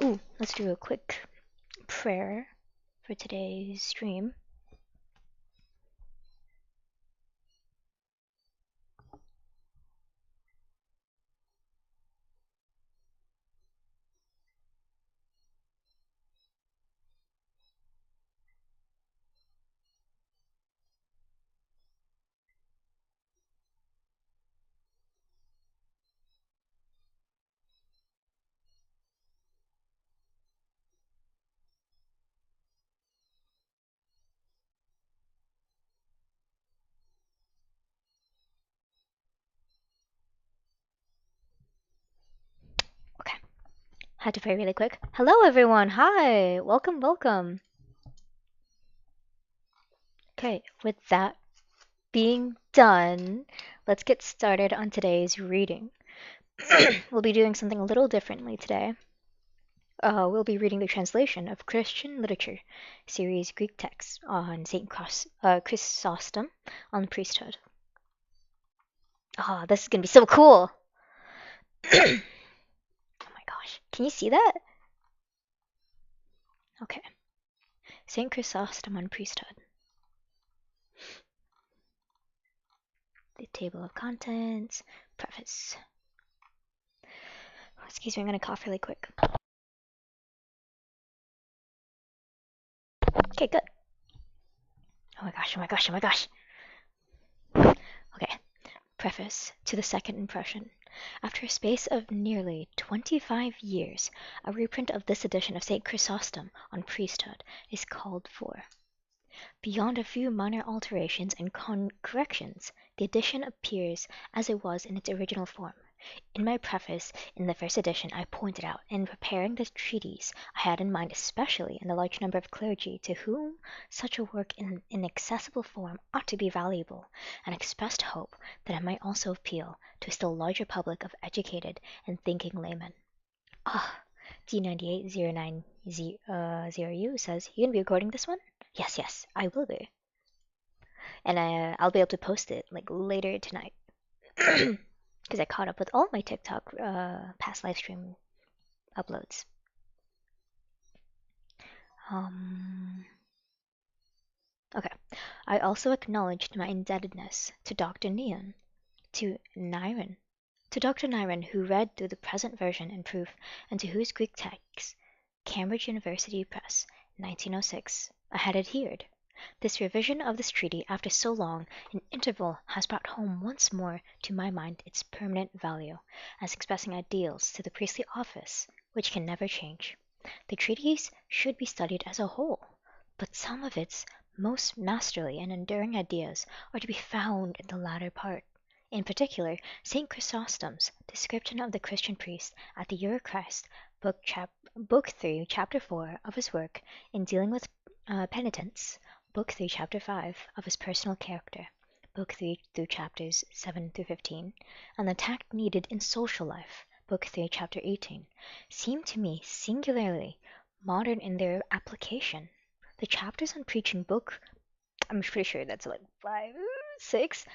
Ooh, let's do a quick prayer for today's stream. Okay, had to pray really quick. Hello, everyone. Hi, welcome, welcome. Okay, with that being done, let's get started on today's reading. We'll be doing something a little differently today. We'll be reading the translation of Christian Literature series Greek texts on St. Chrysostom on priesthood. Oh, this is gonna be so cool! Oh my gosh, can you see that? Okay. St. Chrysostom on priesthood. The table of contents, preface. Excuse me, I'm gonna cough really quick. Okay, good. Oh my gosh, oh my gosh, oh my gosh. Okay. Preface to the second impression. After a space of nearly 25 years, a reprint of this edition of St. Chrysostom on priesthood is called for. Beyond a few minor alterations and corrections, the edition appears as it was in its original form. In my preface in the first edition, I pointed out, in preparing this treatise, I had in mind especially in the large number of clergy to whom such a work in inaccessible form ought to be valuable, and expressed hope that it might also appeal to a still larger public of educated and thinking laymen. Ah, D980900U says, "You gonna be recording this one?" Yes, yes, I will be. And I'll be able to post it like later tonight. Because I caught up with all my TikTok past live stream uploads. Okay. I also acknowledged my indebtedness to Dr. Neon, to Niren, to Dr. Niren, who read through the present version in proof, and to whose Greek text, Cambridge University Press, 1906, I had adhered. This revision of this treaty after so long an interval has brought home once more to my mind its permanent value, as expressing ideals to the priestly office which can never change. The treatise should be studied as a whole, but some of its most masterly and enduring ideas are to be found in the latter part. In particular, St. Chrysostom's description of the Christian priest at the Eucharist, Book 3, Chapter 4 of his work in dealing with penitence, Book 3, Chapter 5 of his personal character, Book 3 through Chapters 7 through 15, and the tact needed in social life, Book 3, Chapter 18, seem to me singularly modern in their application. The chapters on preaching I'm pretty sure that's like 6,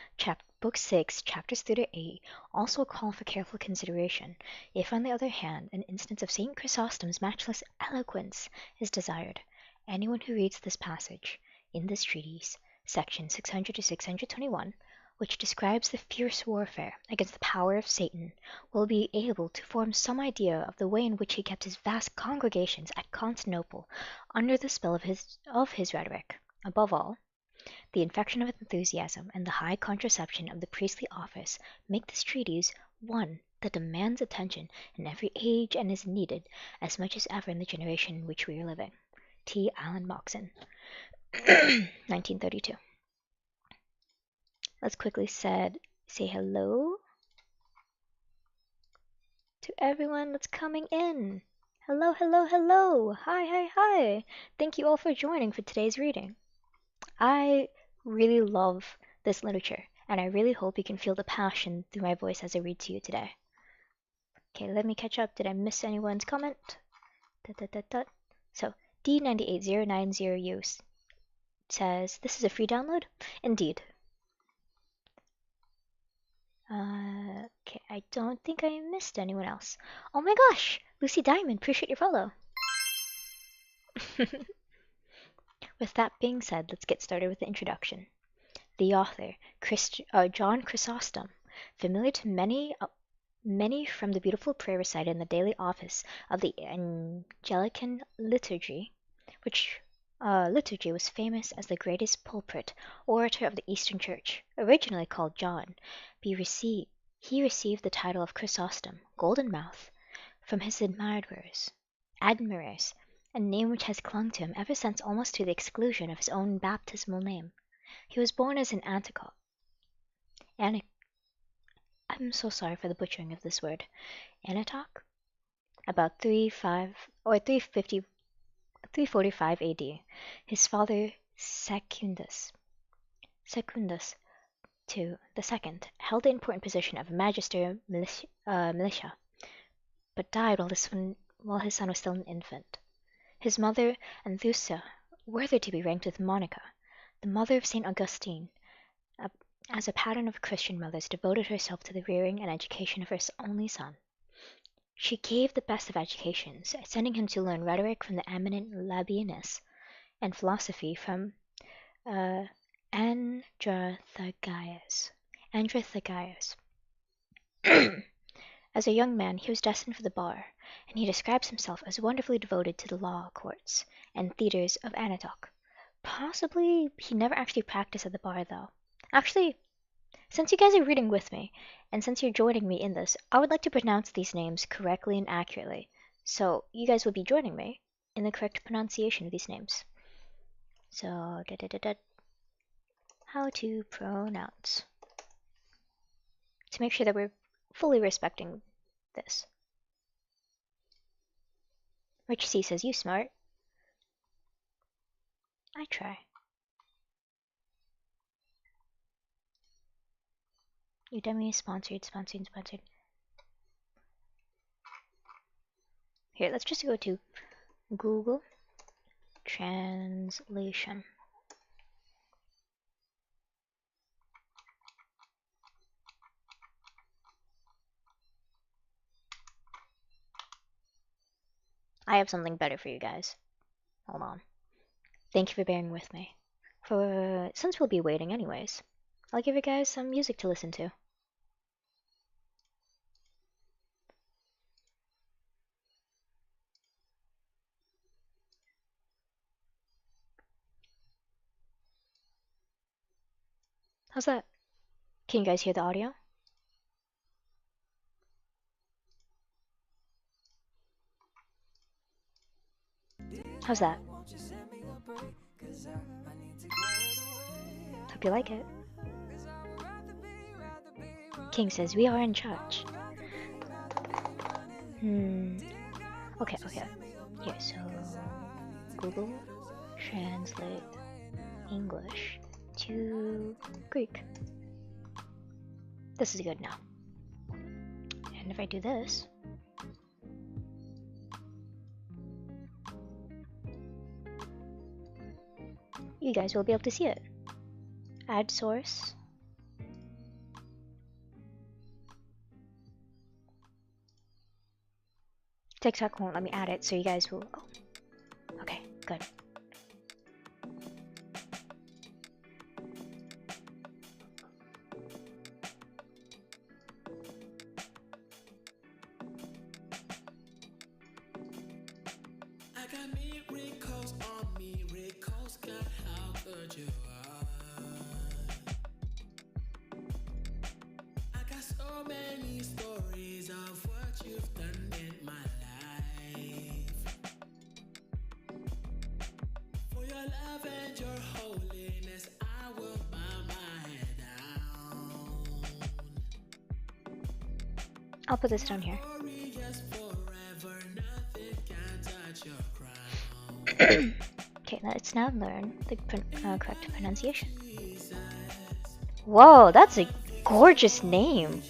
Book 6, Chapters 3 to 8, also call for careful consideration, if on the other hand an instance of St. Chrysostom's matchless eloquence is desired. Anyone who reads this passage in this treatise, section 600 to 621, which describes the fierce warfare against the power of Satan, will be able to form some idea of the way in which he kept his vast congregations at Constantinople under the spell of his rhetoric. Above all, the infection of enthusiasm and the high contraception of the priestly office make this treatise one that demands attention in every age and is needed as much as ever in the generation in which we are living. T. Allen Moxon, 1932. Let's quickly say hello to everyone that's coming in. Hello, hello, hello. Hi, hi, hi. Thank you all for joining for today's reading. I really love this literature, and I really hope you can feel the passion through my voice as I read to you today. Okay, let me catch up. Did I miss anyone's comment? So, D980900U says, "This is a free download?" Indeed. Okay, I don't think I missed anyone else. Oh my gosh! Lucy Diamond, appreciate your follow. With that being said, let's get started with the introduction. The author, John Chrysostom, familiar to many from the beautiful prayer recited in the daily office of the Anglican liturgy, which liturgy was famous as the greatest pulpit orator of the Eastern Church, originally called John. He received the title of Chrysostom, Golden Mouth, from his admirers, a name which has clung to him ever since almost to the exclusion of his own baptismal name. He was born as an Antioch. I'm so sorry for the butchering of this word. Anatoch? About 345 AD. His father, Secundus II, the second, held the important position of magister militia, but died while his son was still an infant. His mother, Anthusa, worthy to be ranked with Monica, the mother of St. Augustine, as a pattern of Christian mothers, devoted herself to the rearing and education of her only son. She gave the best of educations, sending him to learn rhetoric from the eminent Labienus and philosophy from Androthegius. As a young man, he was destined for the bar, and he describes himself as wonderfully devoted to the law courts and theatres of Anatoch. Possibly he never actually practiced at the bar, though. Actually, since you guys are reading with me, and since you're joining me in this, I would like to pronounce these names correctly and accurately. So you guys will be joining me in the correct pronunciation of these names. So, how to pronounce. To make sure that we're fully respecting this. Rich C says, you smart. I try. Udemy sponsored. Here, let's just go to Google Translation. I have something better for you guys. Hold on. Thank you for bearing with me. Since we'll be waiting anyways, I'll give you guys some music to listen to. How's that? Can you guys hear the audio? How's that? Hope you like it. King says, we are in church. Okay. Here, so Google translate English to Greek. This is good now. And if I do this, you guys will be able to see it. Add source. TikTok won't let me add it, so you guys will... Oh. Okay, good. I'll put this down here. Okay, let's now learn the correct pronunciation. Whoa, that's a gorgeous name.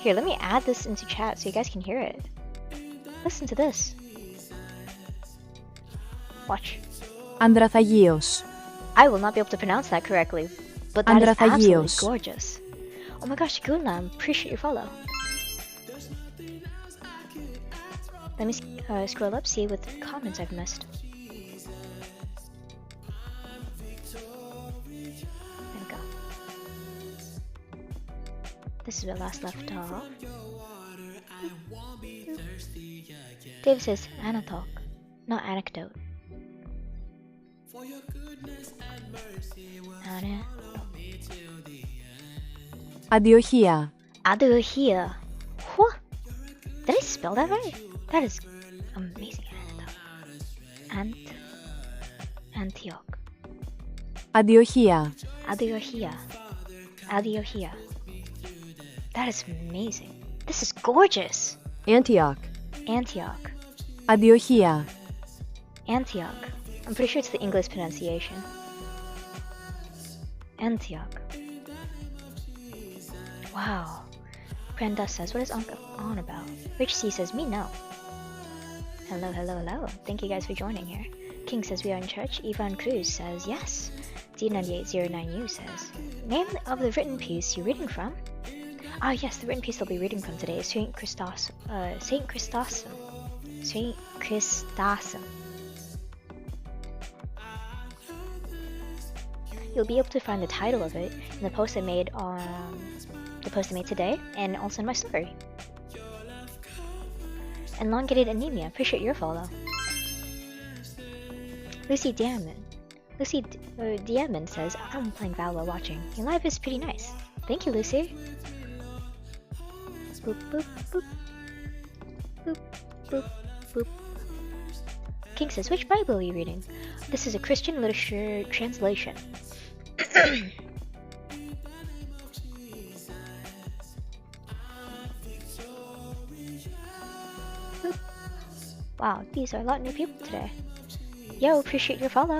Here, let me add this into chat so you guys can hear it. Listen to this. Watch. Andrathagieos. I will not be able to pronounce that correctly, but that is absolutely gorgeous. Oh my gosh, Gulam, appreciate your follow. Let me scroll up, see what comments I've missed. There we go. This is where last left off. Dave says anecdote, not anecdote. Adiohia. Adiohia. What? Did I spell that right? That is amazing. Antioch. Adiohia. Adiohia. Adiohia. That is amazing. This is gorgeous. Antioch. Antioch. Adiohia. Antioch. I'm pretty sure it's the English pronunciation. Antioch. Wow. Brenda says, what is on about? Rich C says, me no. Hello, hello, hello. Thank you guys for joining here. King says we are in church. Ivan Cruz says yes. D9809U says, name of the written piece you're reading from? Ah yes, the written piece I'll be reading from today is Saint Chrysostom. Saint Chrysostom. Saint Chrysostom. You'll be able to find the title of it in the post I made today, and also in my story. Elongated anemia. Appreciate your follow. Lucy Diamond. Lucy Diamond says, I'm playing Val while watching. Your live is pretty nice. Thank you, Lucy. Boop, boop, boop. Boop, boop, boop. King says, which Bible are you reading? This is a Christian literature translation. Wow, these are a lot of new people today. Yo, appreciate your follow.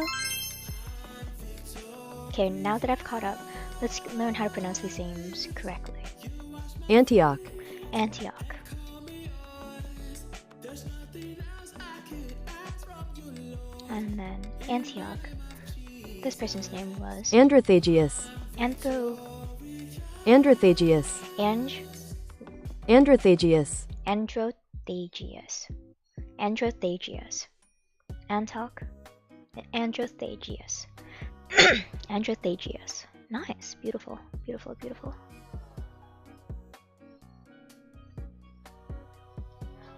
Okay, now that I've caught up, let's learn how to pronounce these names correctly. Antioch. Antioch. And then Antioch. This person's name was Androthagius. Androthagius. Androthagius. Androthagius. Androthagius. Antioch. Androthagius. Androthagius. Nice. Beautiful. Beautiful. Beautiful.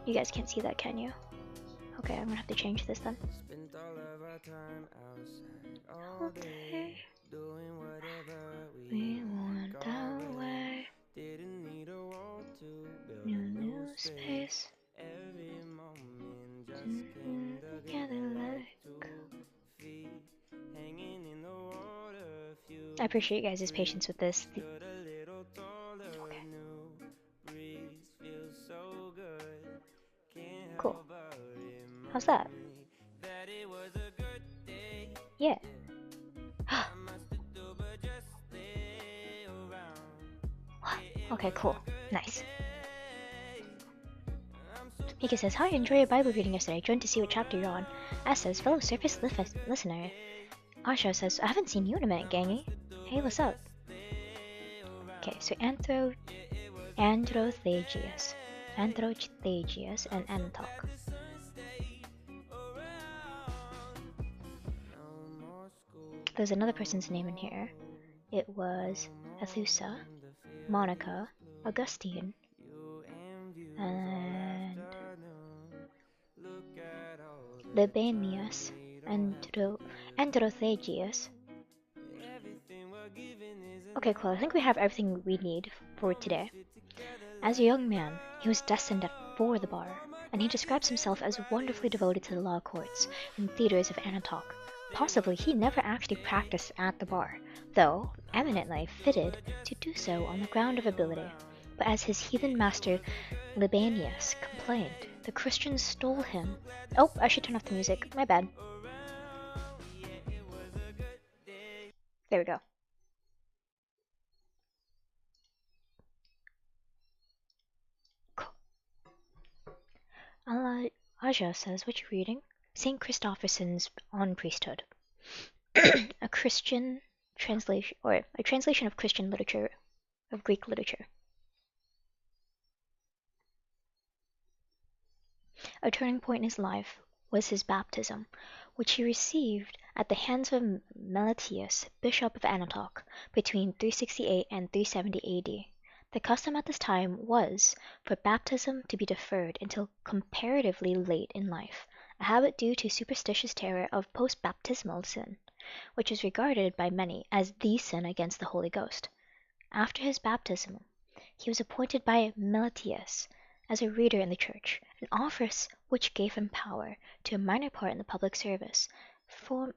You guys can't see that, can you? Okay, I'm gonna have to change this then. All day, we want our way. New space. Together like I appreciate you guys' patience with this. Okay. Cool. How's that? Yeah. Okay, cool. Nice. Mika says, hi, enjoy your Bible reading yesterday. Joined to see what chapter you're on. S says, fellow surface listener. Asha says, I haven't seen you in a minute, gangy. Hey, what's up? Okay, so Androthagius. Androthagius and Antioch. There's another person's name in here. It was Ethusa, Monica, Augustine, and Libanius, Androthagius. Okay, cool. I think we have everything we need for today. As a young man, he was destined for the bar, and he describes himself as wonderfully devoted to the law courts and theaters of Antioch. Possibly he never actually practiced at the bar, though eminently fitted to do so on the ground of ability. But as his heathen master Libanius complained, the Christians stole him. Oh, I should turn off the music. My bad. There we go. Cool. Aja says, what you reading? St. Christopherson's on Priesthood. A Christian translation, or a translation of Christian literature of Greek literature. A turning point in his life was his baptism, which he received at the hands of Meletius, Bishop of Antioch, between 368 and 370 A.D. The custom at this time was for baptism to be deferred until comparatively late in life, a habit due to superstitious terror of post-baptismal sin, which is regarded by many as the sin against the Holy Ghost. After his baptism, he was appointed by Meletius as a reader in the church, an office which gave him power to a minor part in the public service. From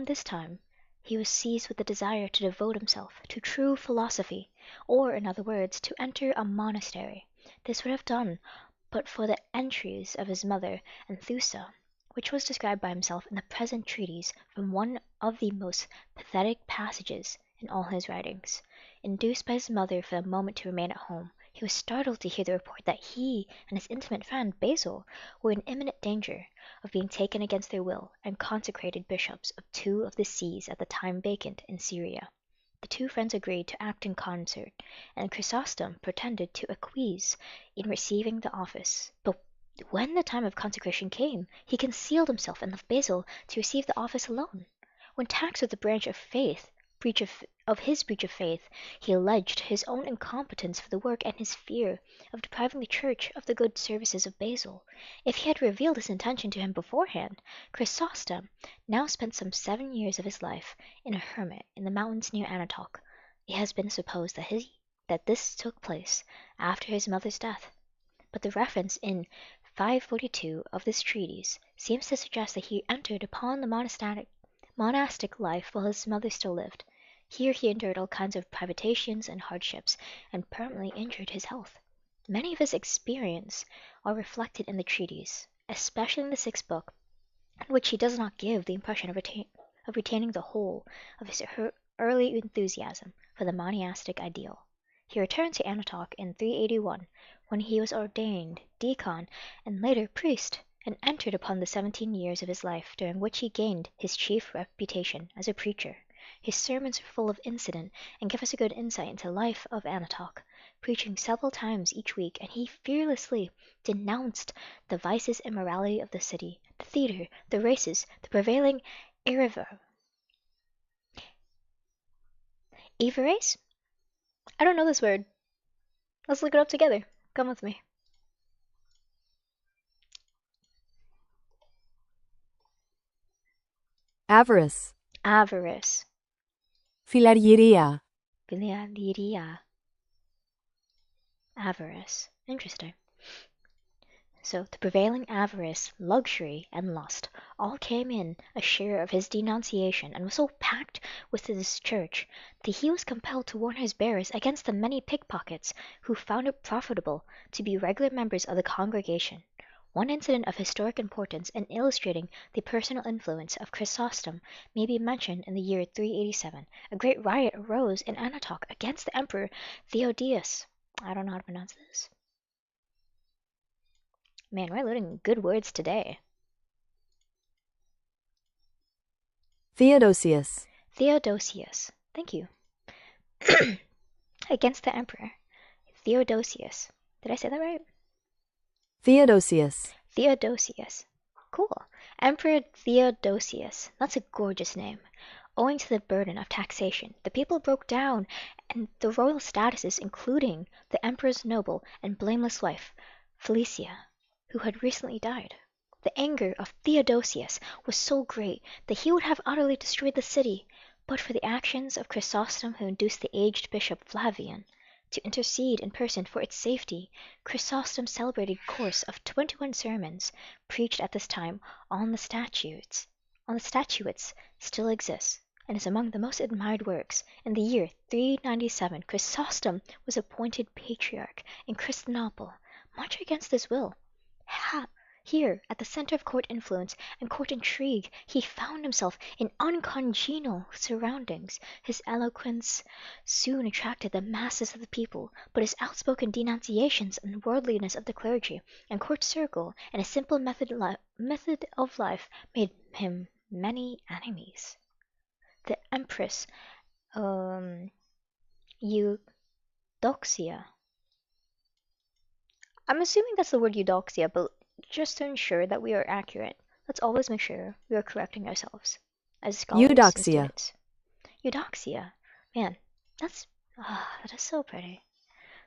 this time, he was seized with the desire to devote himself to true philosophy, or, in other words, to enter a monastery. This would have done but for the entries of his mother, Enthusa, which was described by himself in the present treatise from one of the most pathetic passages in all his writings. Induced by his mother for the moment to remain at home, he was startled to hear the report that he and his intimate friend Basil were in imminent danger of being taken against their will and consecrated bishops of two of the sees at the time vacant in Syria. The two friends agreed to act in concert, and Chrysostom pretended to acquiesce in receiving the office. But when the time of consecration came, he concealed himself and left Basil to receive the office alone. When taxed with the breach of faith, he alleged his own incompetence for the work and his fear of depriving the Church of the good services of Basil. If he had revealed his intention to him beforehand, Chrysostom now spent some 7 years of his life in a hermit in the mountains near Antioch. It has been supposed that this took place after his mother's death, but the reference in 542 of this treatise seems to suggest that he entered upon the monastic life while his mother still lived. Here he endured all kinds of privations and hardships, and permanently injured his health. Many of his experiences are reflected in the treatise, especially in the sixth book, in which he does not give the impression of retaining the whole of his early enthusiasm for the monastic ideal. He returned to Antioch in 381, when he was ordained deacon and later priest, and entered upon the 17 years of his life during which he gained his chief reputation as a preacher. His sermons are full of incident and give us a good insight into the life of Antioch, preaching several times each week, and he fearlessly denounced the vices and immorality of the city, the theatre, the races, the prevailing avarice? I don't know this word. Let's look it up together. Come with me. Avarice. Avarice. Φιλαργυρία. Philadelphia. Avarice. Interesting. So the prevailing avarice, luxury, and lust all came in a share of his denunciation, and was so packed with his church that he was compelled to warn his bearers against the many pickpockets who found it profitable to be regular members of the congregation. One incident of historic importance in illustrating the personal influence of Chrysostom may be mentioned in the year 387. A great riot arose in Antioch against the Emperor Theodosius. I don't know how to pronounce this. Man, we're learning good words today. Theodosius. Theodosius. Thank you. Against the Emperor Theodosius. Did I say that right? Theodosius. Theodosius. Cool. Emperor Theodosius. That's a gorgeous name. Owing to the burden of taxation, the people broke down, and the royal statuses, including the emperor's noble and blameless wife, Felicia, who had recently died. The anger of Theodosius was so great that he would have utterly destroyed the city, but for the actions of Chrysostom, who induced the aged Bishop Flavian to intercede in person for its safety. Chrysostom's celebrated course of 21 sermons, preached at this time on the statuettes, still exists, and is among the most admired works. In the year 397, Chrysostom was appointed patriarch in Constantinople, much against his will. Here, at the center of court influence and court intrigue, he found himself in uncongenial surroundings. His eloquence soon attracted the masses of the people, but his outspoken denunciations and worldliness of the clergy and court circle and his simple method of life made him many enemies. The Empress Eu Doxia. I'm assuming that's the word eudoxia, but just to ensure that we are accurate, let's always make sure we are correcting ourselves as scholars and Eudoxia. students. Eudoxia. Man, that is so pretty.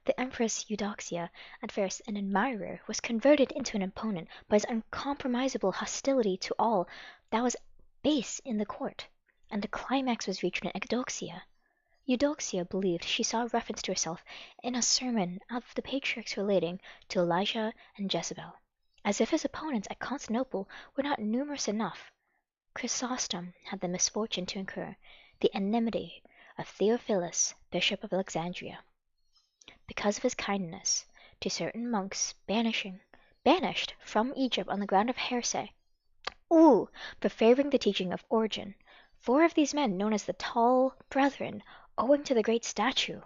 The Empress Eudoxia, at first an admirer, was converted into an opponent by his uncompromisable hostility to all that was base in the court, and the climax was reached when Eudoxia. Eudoxia believed she saw reference to herself in a sermon of the patriarchs relating to Elijah and Jezebel. As if his opponents at Constantinople were not numerous enough, Chrysostom had the misfortune to incur the enmity of Theophilus, Bishop of Alexandria, because of his kindness to certain monks banished from Egypt on the ground of heresy, for favoring the teaching of Origen. 4 of these men, known as the Tall Brethren, owing to the great stature,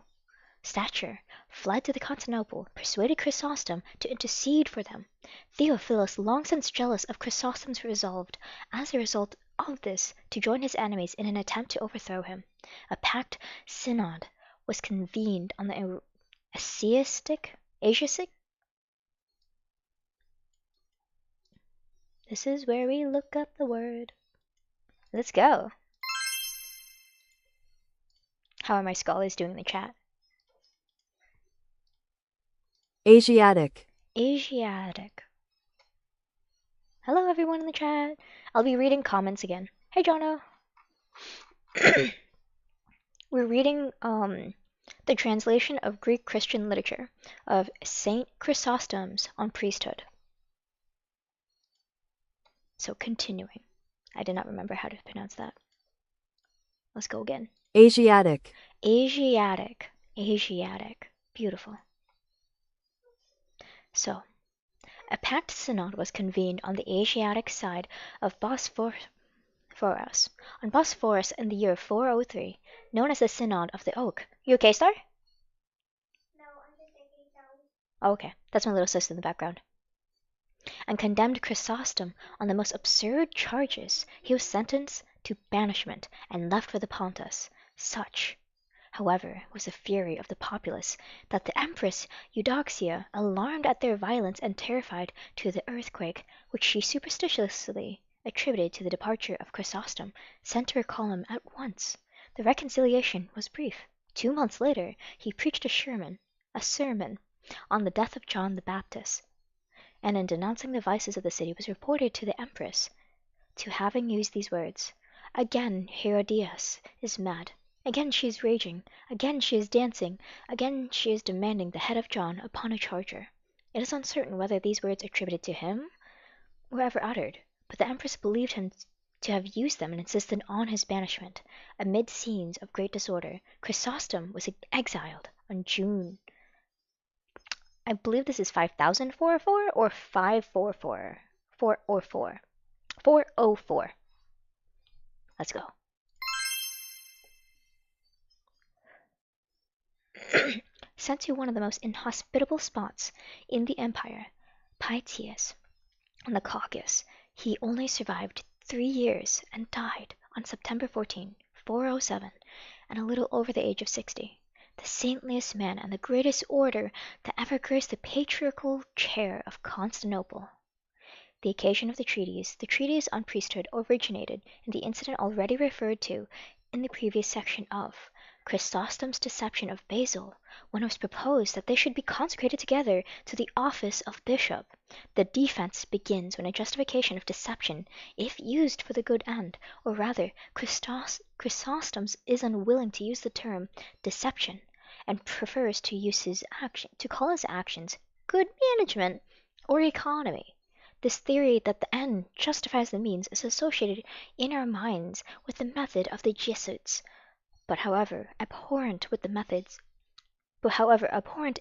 fled to Constantinople, persuaded Chrysostom to intercede for them. Theophilus, long since jealous of Chrysostom's resolved, as a result of this, to join his enemies in an attempt to overthrow him. A packed synod was convened on the Asiatic. This is where we look up the word. Let's go. How are my scholars doing in the chat? Asiatic. Asiatic. Hello, everyone in the chat. I'll be reading comments again. Hey, Jono. We're reading the translation of Greek Christian literature of Saint Chrysostom's on priesthood. So continuing. I did not remember how to pronounce that. Let's go again. Asiatic. Asiatic. Asiatic. Beautiful. So, a packed synod was convened on the Asiatic side of Bosphorus, on Bosphorus in the year 403, known as the Synod of the Oak. You okay, Star? No, I'm just taking down. Oh, okay. That's my little sister in the background. And condemned Chrysostom on the most absurd charges. He was sentenced to banishment and left for the Pontus. Such, however, was the fury of the populace, that the Empress Eudoxia, alarmed at their violence and terrified to the earthquake which she superstitiously attributed to the departure of Chrysostom, sent to recall him at once. The reconciliation was brief. 2 months later he preached a sermon on the death of John the Baptist, and in denouncing the vices of the city was reported to the Empress to having used these words: "Again Herodias is mad. Again she is raging. Again she is dancing. Again she is demanding the head of John upon a charger." It is uncertain whether these words attributed to him were ever uttered, but the Empress believed him to have used them and insisted on his banishment. Amid scenes of great disorder, Chrysostom was exiled on June. I believe this is 5044 or 544. 404. 404. Let's go. Sent to one of the most inhospitable spots in the empire, Pityus, on the Caucasus, he only survived 3 years and died on September 14, 407, and a little over the age of 60. The saintliest man and the greatest orator that ever graced the patriarchal chair of Constantinople. The occasion of the treatise on priesthood, originated in the incident already referred to in the previous section of Chrysostom's deception of Basil, when it was proposed that they should be consecrated together to the office of bishop. The defense begins when a justification of deception, if used for the good end, or rather Chrysostom is unwilling to use the term deception, and prefers to call his actions good management or economy. This theory that the end justifies the means is associated in our minds with the method of the Jesuits, but however abhorrent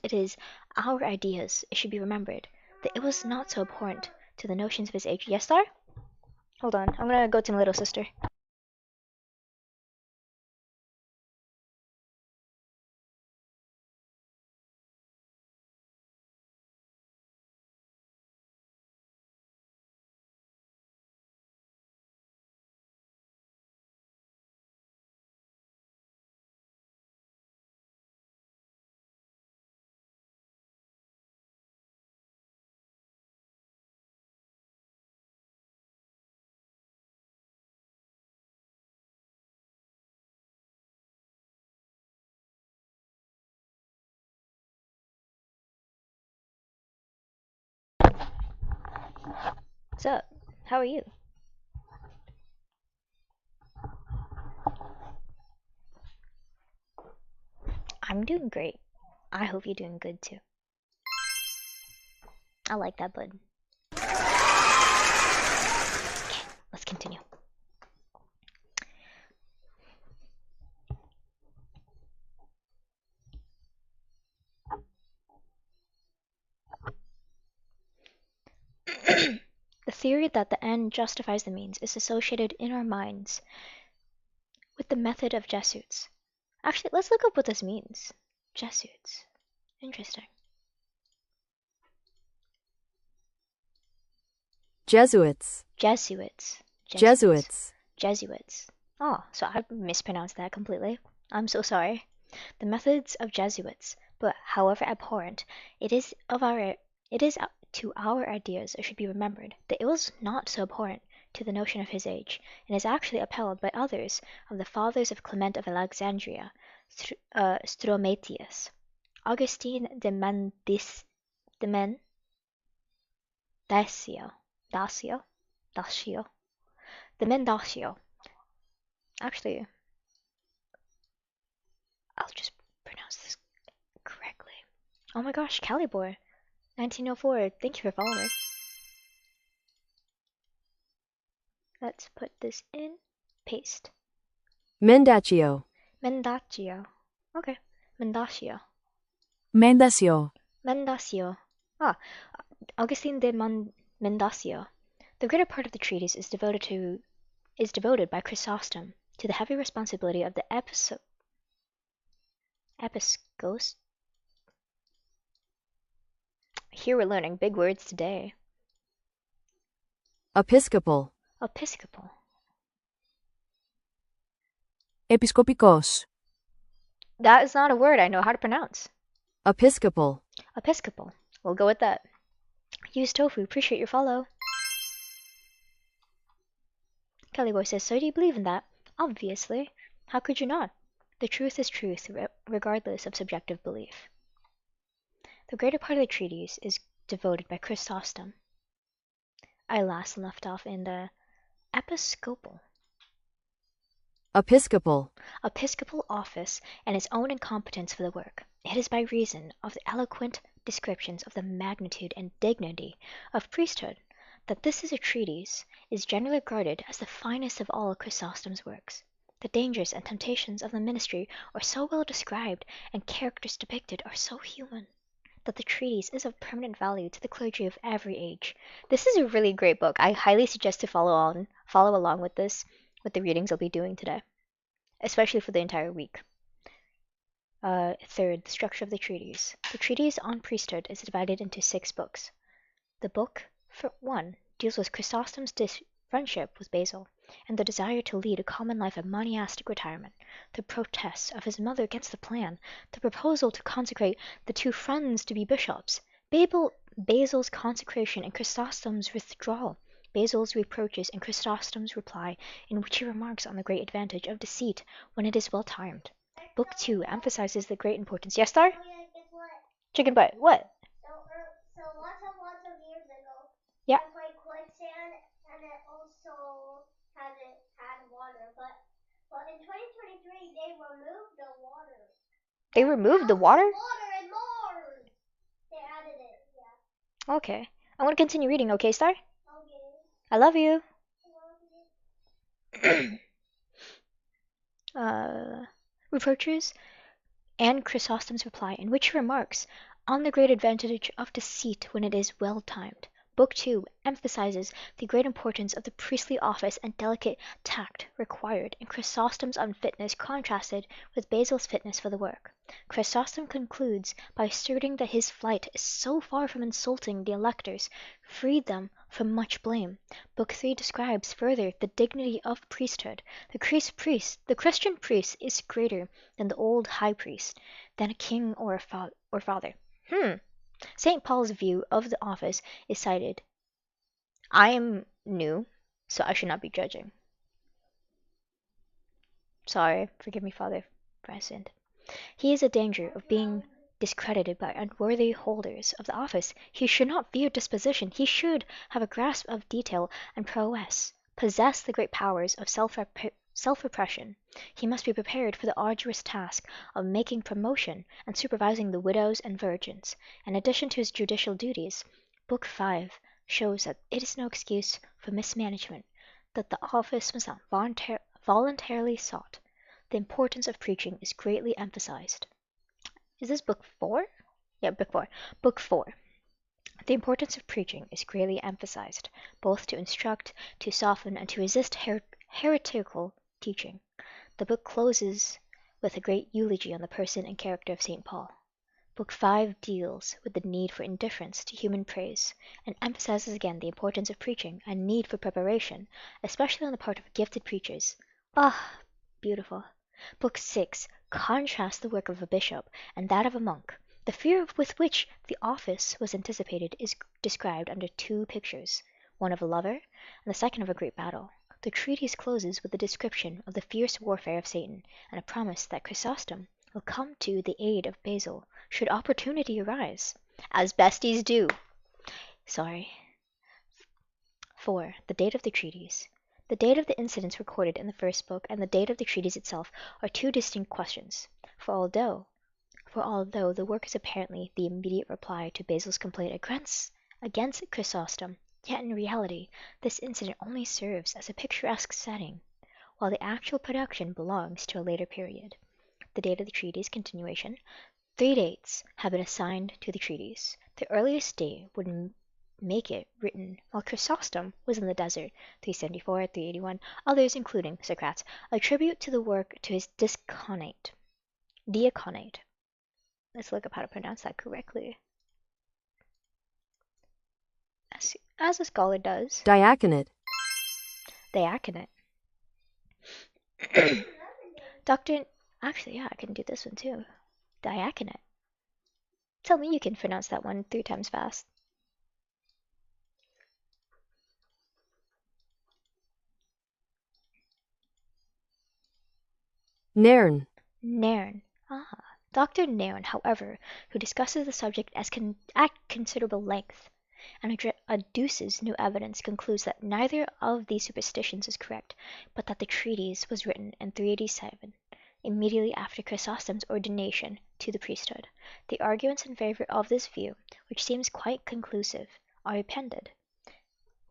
it is our ideas, it should be remembered that it was not so abhorrent to the notions of his age. Yes, Star? Hold on, I'm gonna go to my little sister. What's up? How are you? I'm doing great. I hope you're doing good too. I like that, bud. Okay, let's continue. The theory that the end justifies the means is associated in our minds with the method of Jesuits. Actually, let's look up what this means. Jesuits. Interesting. Jesuits. Jesuits. Jesuits. Jesuits. Oh, so I mispronounced that completely. I'm so sorry. The methods of Jesuits, but however abhorrent, it is to our ideas, it should be remembered that it was not so abhorrent to the notion of his age, and is actually upheld by others of the fathers of Clement of Alexandria, Stromatius, Augustine de Mendacio, the Mendacio. Actually, I'll just pronounce this correctly. Oh my gosh, Calibor, 1904. Thank you for following. Let's put this in. Paste. Mendacio. Mendacio. Okay. Mendacio. Mendacio. Mendacio. Ah, Augustine de Mendacio. The greater part of the treatise is devoted by Chrysostom to the heavy responsibility of the episcos. Here we're learning big words today. Episcopal. Episcopal. Episkopikos. That is not a word I know how to pronounce. Episcopal. Episcopal. We'll go with that. Use tofu. Appreciate your follow. Kellyboy says, so do you believe in that? Obviously. How could you not? The truth is truth, regardless of subjective belief. The greater part of the treatise is devoted by Chrysostom. I last left off in the episcopal. Episcopal. Episcopal office and its own incompetence for the work. It is by reason of the eloquent descriptions of the magnitude and dignity of priesthood that this is a treatise is generally regarded as the finest of all Chrysostom's works. The dangers and temptations of the ministry are so well described and characters depicted are so human that the treatise is of permanent value to the clergy of every age. This is a really great book. I highly suggest to follow along with this, with the readings I'll be doing today, especially for the entire week. Third, the structure of the treatise. The treatise on priesthood is divided into 6 books. The book, for 1, deals with Chrysostom's friendship with Basil, and the desire to lead a common life of monastic retirement, the protests of his mother against the plan, the proposal to consecrate the 2 friends to be bishops, Basil's consecration and Chrysostom's withdrawal, Basil's reproaches and Chrysostom's reply, in which he remarks on the great advantage of deceit when it is well timed. Book 2 emphasizes the great importance. Yes, Star? Oh yeah, guess what? Chicken butt. What? So lots of years ago, Yeah. I played quicksand, and it also had water, but in 2023 they removed the water. They removed the Now water? there's water in Mars. They added it. Yeah. Okay. I'm gonna continue reading, okay, Star? Okay. I love you. Reproaches and Chrysostom's reply, in which he remarks on the great advantage of deceit when it is well timed. Book 2 emphasizes the great importance of the priestly office and delicate tact required, and Chrysostom's unfitness contrasted with Basil's fitness for the work. Chrysostom concludes by asserting that his flight is so far from insulting the electors, freed them from much blame. Book 3 describes further the dignity of priesthood. The Christian priest is greater than the old high priest, than a king or father. St. Paul's view of the office is cited. I am new, so I should not be judging. Sorry, forgive me, Father, for I sinned. He is a danger of being discredited by unworthy holders of the office. He should not fear disposition. He should have a grasp of detail and prowess, possess the great powers of self-repression. He must be prepared for the arduous task of making promotion and supervising the widows and virgins. In addition to his judicial duties, Book 5 shows that it is no excuse for mismanagement, that the office was not voluntarily sought. The importance of preaching is greatly emphasized. Is this book 4? Yeah, book 4. Book 4. The importance of preaching is greatly emphasized, both to instruct, to soften, and to resist heretical teaching. The book closes with a great eulogy on the person and character of St. Paul. Book 5 deals with the need for indifference to human praise, and emphasizes again the importance of preaching and need for preparation, especially on the part of gifted preachers. Ah, beautiful. Book 6 contrasts the work of a bishop and that of a monk. The fear with which the office was anticipated is described under 2 pictures, one of a lover and the second of a great battle. The treatise closes with a description of the fierce warfare of Satan and a promise that Chrysostom will come to the aid of Basil should opportunity arise, as besties do. 4. The date of the treatise. The date of the incidents recorded in the first book and the date of the treatise itself are 2 distinct questions, for although the work is apparently the immediate reply to Basil's complaint against Chrysostom, yet in reality this incident only serves as a picturesque setting, while the actual production belongs to a later period. The date of the treatise continuation. 3 dates have been assigned to the treatise. The earliest date would make it written while Chrysostom was in the desert, 374, 381. Others, including Socrates, attribute to the work to his diaconate. Let's look up how to pronounce that correctly. As a scholar does. Diaconate. Diaconate. Actually, yeah, I can do this one too. Diaconate. Tell me you can pronounce that one 3 times fast. Nairn. Nairn. Ah. Dr. Nairn, however, who discusses the subject at considerable length and adduces new evidence, concludes that neither of these superstitions is correct, but that the treatise was written in 387, immediately after Chrysostom's ordination to the priesthood. The arguments in favor of this view, which seems quite conclusive, are appended.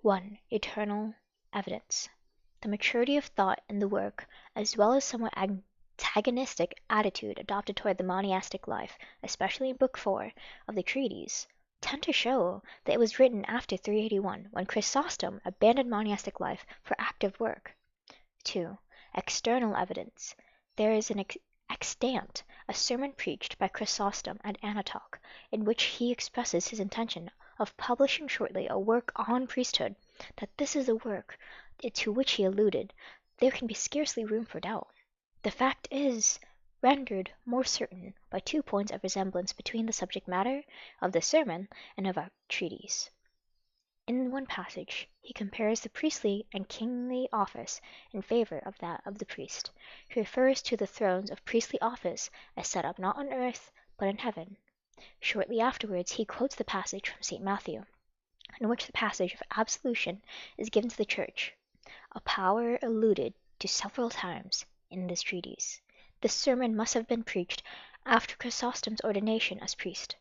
1. Eternal evidence. The maturity of thought in the work, as well as somewhat antagonistic attitude adopted toward the monastic life, especially in Book 4 of the treatise, tend to show that it was written after 381, when Chrysostom abandoned monastic life for active work. 2. External evidence. There is an extant a sermon preached by Chrysostom at Antioch, in which he expresses his intention of publishing shortly a work on priesthood. That this is the work to which he alluded, there can be scarcely room for doubt. The fact is rendered more certain by 2 points of resemblance between the subject matter of the sermon and of our treatise. In one passage, he compares the priestly and kingly office in favor of that of the priest. He refers to the thrones of priestly office as set up not on earth, but in heaven. Shortly afterwards, he quotes the passage from St. Matthew, in which the passage of absolution is given to the Church, a power alluded to several times in this treatise. This sermon must have been preached after Chrysostom's ordination as priest.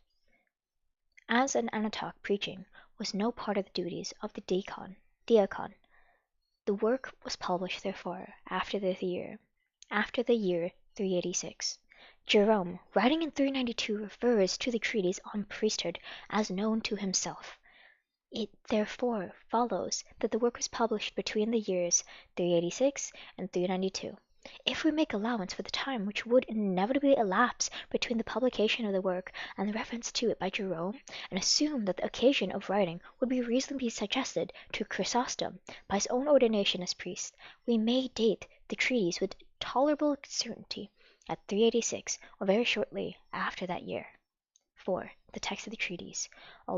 As an Antioch, preaching was no part of the duties of the diacon. The work was published, therefore, after the year 386. Jerome, writing in 392, refers to the treatise on priesthood as known to himself. It therefore follows that the work was published between the years 386 and 392. If we make allowance for the time which would inevitably elapse between the publication of the work and the reference to it by Jerome, and assume that the occasion of writing would be reasonably suggested to Chrysostom by his own ordination as priest, we may date the treatise with tolerable certainty at 386, or very shortly after that year. 4. The text of the treatise. I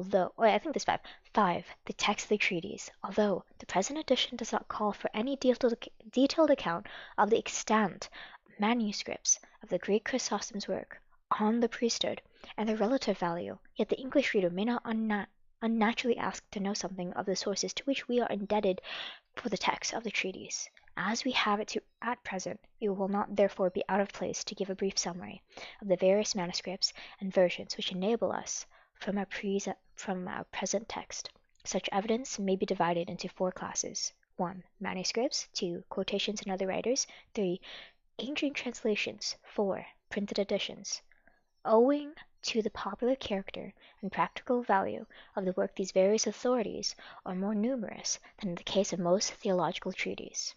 think there's 5. 5. The text of the treatise. Although the present edition does not call for any detailed account of the extant manuscripts of the great Chrysostom's work on the priesthood, and their relative value, yet the English reader may not unnaturally ask to know something of the sources to which we are indebted for the text of the treatise. As we have it at present, it will not therefore be out of place to give a brief summary of the various manuscripts and versions which enable us from our present text. Such evidence may be divided into 4 classes. 1. Manuscripts. 2. Quotations in other writers. 3. Ancient translations. 4. Printed editions. Owing to the popular character and practical value of the work, these various authorities are more numerous than in the case of most theological treatises.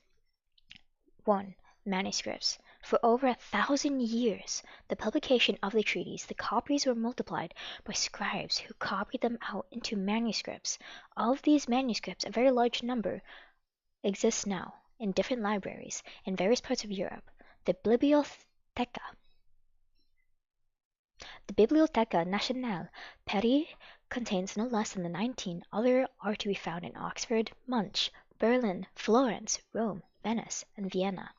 1. Manuscripts. For over 1,000 years, the publication of the treatise, the copies were multiplied by scribes who copied them out into manuscripts. Of these manuscripts, a very large number exists now in different libraries in various parts of Europe. The Biblioteca Nacional Paris contains no less than the 19. Other are to be found in Oxford, Munich, Berlin, Florence, Rome, Venice, and Vienna.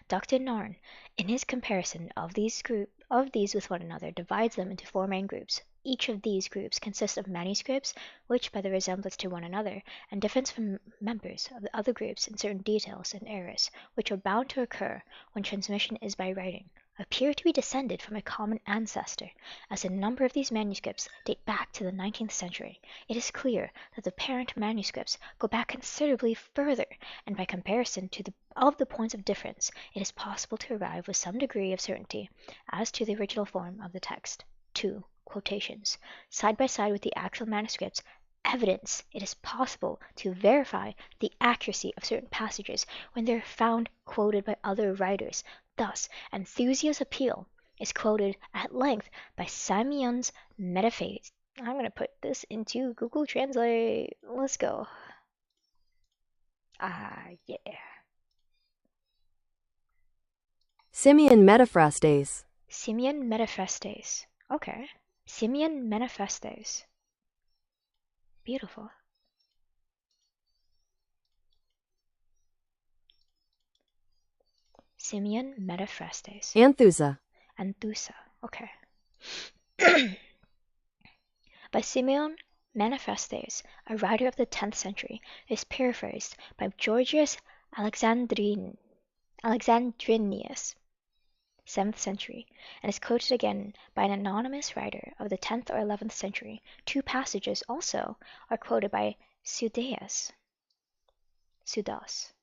Dr. Narn, in his comparison of these with one another, divides them into 4 main groups. Each of these groups consists of manuscripts which, by their resemblance to one another, and difference from members of the other groups in certain details and errors which are bound to occur when transmission is by writing, appear to be descended from a common ancestor. As a number of these manuscripts date back to the 19th century, it is clear that the parent manuscripts go back considerably further, and by comparison of the points of difference, it is possible to arrive with some degree of certainty as to the original form of the text. 2. Quotations. Side by side with the actual manuscripts, evidence it is possible to verify the accuracy of certain passages when they are found quoted by other writers. Thus, Enthusiast's appeal is quoted at length by Simeon's Metaphase. I'm going to put this into Google Translate. Let's go. Yeah. Simeon Metaphrastes. Simeon Metaphrastes. Okay. Simeon Metaphrastes. Beautiful. Simeon Metaphrastes. Anthusa. Anthusa. Okay. By Simeon Metaphrastes, a writer of the 10th century, is paraphrased by Georgius Alexandrinus, 7th century, and is quoted again by an anonymous writer of the 10th or 11th century. 2 passages also are quoted by Suidas. Suidas.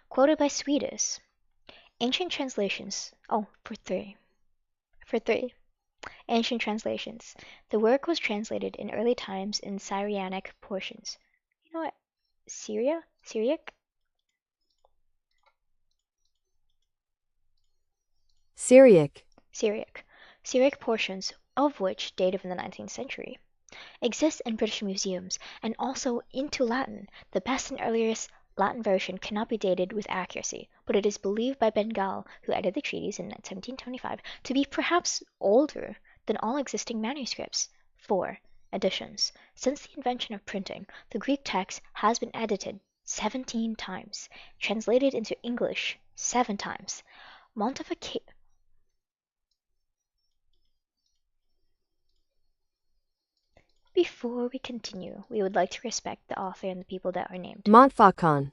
Quoted by Suidas. Ancient translations. For 3. Ancient translations. The work was translated in early times in Syrianic portions. You know what? Syriac? Syriac portions, of which date from the 19th century, exist in British museums, and also into Latin. The best and earliest Latin version cannot be dated with accuracy, but it is believed by Bengal, who edited the treatise in 1725, to be perhaps older than all existing manuscripts. 4. Editions. Since the invention of printing, the Greek text has been edited 17 times, translated into English 7 times. Before we continue, we would like to respect the author and the people that are named. Montfaucon.